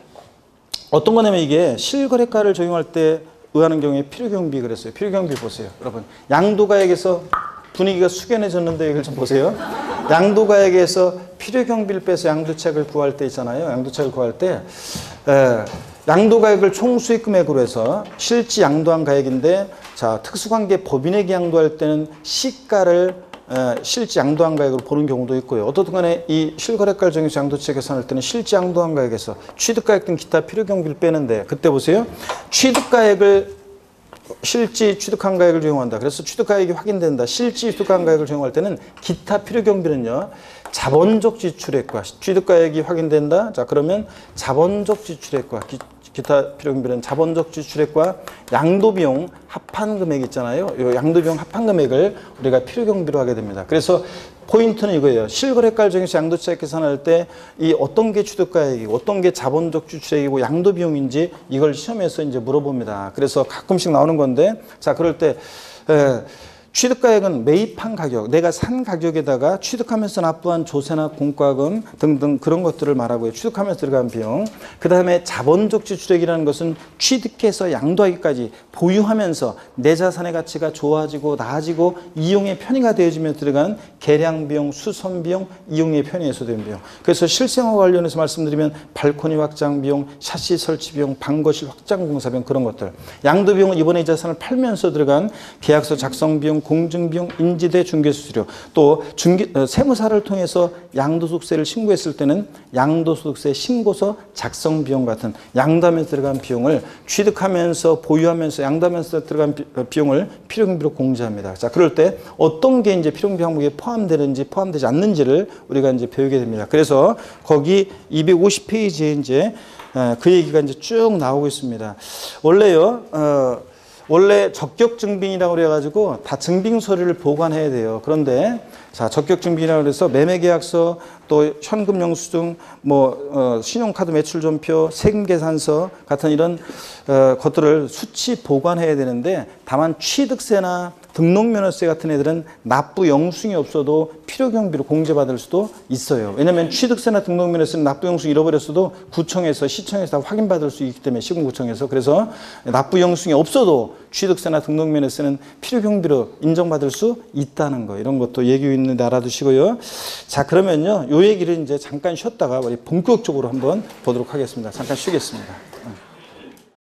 어떤 거냐면 이게 실거래가를 적용할 때 의하는 경우에 필요경비 그랬어요. 필요경비 보세요. 여러분, 양도가액에서 분위기가 숙연해졌는데 이걸 좀 보세요. 양도가액에서 필요경비를 빼서 양도차익을 구할 때 있잖아요. 양도차익을 구할 때 양도가액을 총수익금액으로 해서 실제 양도한 가액인데, 자, 특수관계 법인에게 양도할 때는 시가를 실제 양도한 가액으로 보는 경우도 있고요. 어떻든 간에 이 실거래가를 정해서 양도차익 계산할 때는 실제 양도한 가액에서 취득가액 등 기타 필요경비를 빼는데, 그때 보세요. 취득가액을 실제 취득한 가액을 적용한다. 그래서 취득가액이 확인된다. 실제 취득한 가액을 적용할 때는 기타 필요경비는요. 자본적 지출액과 취득가액이 확인된다. 자, 그러면 자본적 지출액과 기타 필요경비는 자본적 지출액과 양도비용 합한 금액 있잖아요. 이 양도비용 합한 금액을 우리가 필요경비로 하게 됩니다. 그래서 포인트는 이거예요. 실거래가를 정해서 양도차익 계산할 때 이 어떤 게 취득가액이고 어떤 게 자본적 지출액이고 양도비용인지 이걸 시험에서 이제 물어봅니다. 그래서 가끔씩 나오는 건데, 자, 그럴 때 취득가액은 매입한 가격, 내가 산 가격에다가 취득하면서 납부한 조세나 공과금 등등 그런 것들을 말하고요. 취득하면서 들어간 비용. 그 다음에 자본적 지출액이라는 것은 취득해서 양도하기까지 보유하면서 내 자산의 가치가 좋아지고 나아지고 이용의 편의가 되어지며 들어간 계량비용, 수선비용, 이용의 편의에서 된 비용. 그래서 실생활 관련해서 말씀드리면 발코니 확장 비용, 샤시 설치 비용, 방거실 확장 공사 비용 그런 것들. 양도비용은 이번에 이 자산을 팔면서 들어간 계약서 작성 비용, 공증비용, 인지대 중개수수료, 또 세무사를 통해서 양도소득세를 신고했을 때는 양도소득세 신고서 작성 비용 같은 양도하면서 들어간 비용을 취득하면서 보유하면서 양도하면서 들어간 비용을 필요경비로 공제합니다. 자, 그럴 때 어떤 게 이제 필요경비 항목에 포함되는지 포함되지 않는지를 우리가 이제 배우게 됩니다. 그래서 거기 250페이지에 이제 그 얘기가 이제 쭉 나오고 있습니다. 원래요. 원래 적격증빙이라고 그래가지고 다 증빙 서류를 보관해야 돼요. 그런데 자, 적격증빙이라고 해서 매매계약서, 또 현금영수증, 신용카드 매출전표, 세금계산서 같은 이런 것들을 수치 보관해야 되는데, 다만 취득세나 등록면허세 같은 애들은 납부 영수증이 없어도 필요경비로 공제받을 수도 있어요. 왜냐하면 취득세나 등록면허세는 납부 영수증 잃어버렸어도 구청에서, 시청에서 다 확인받을 수 있기 때문에, 시군구청에서. 그래서 납부 영수증이 없어도 취득세나 등록면허세는 필요경비로 인정받을 수 있다는 거, 이런 것도 얘기 있는데 알아두시고요. 자, 그러면요, 요 얘기를 이제 잠깐 쉬었다가 우리 본격적으로 한번 보도록 하겠습니다. 잠깐 쉬겠습니다.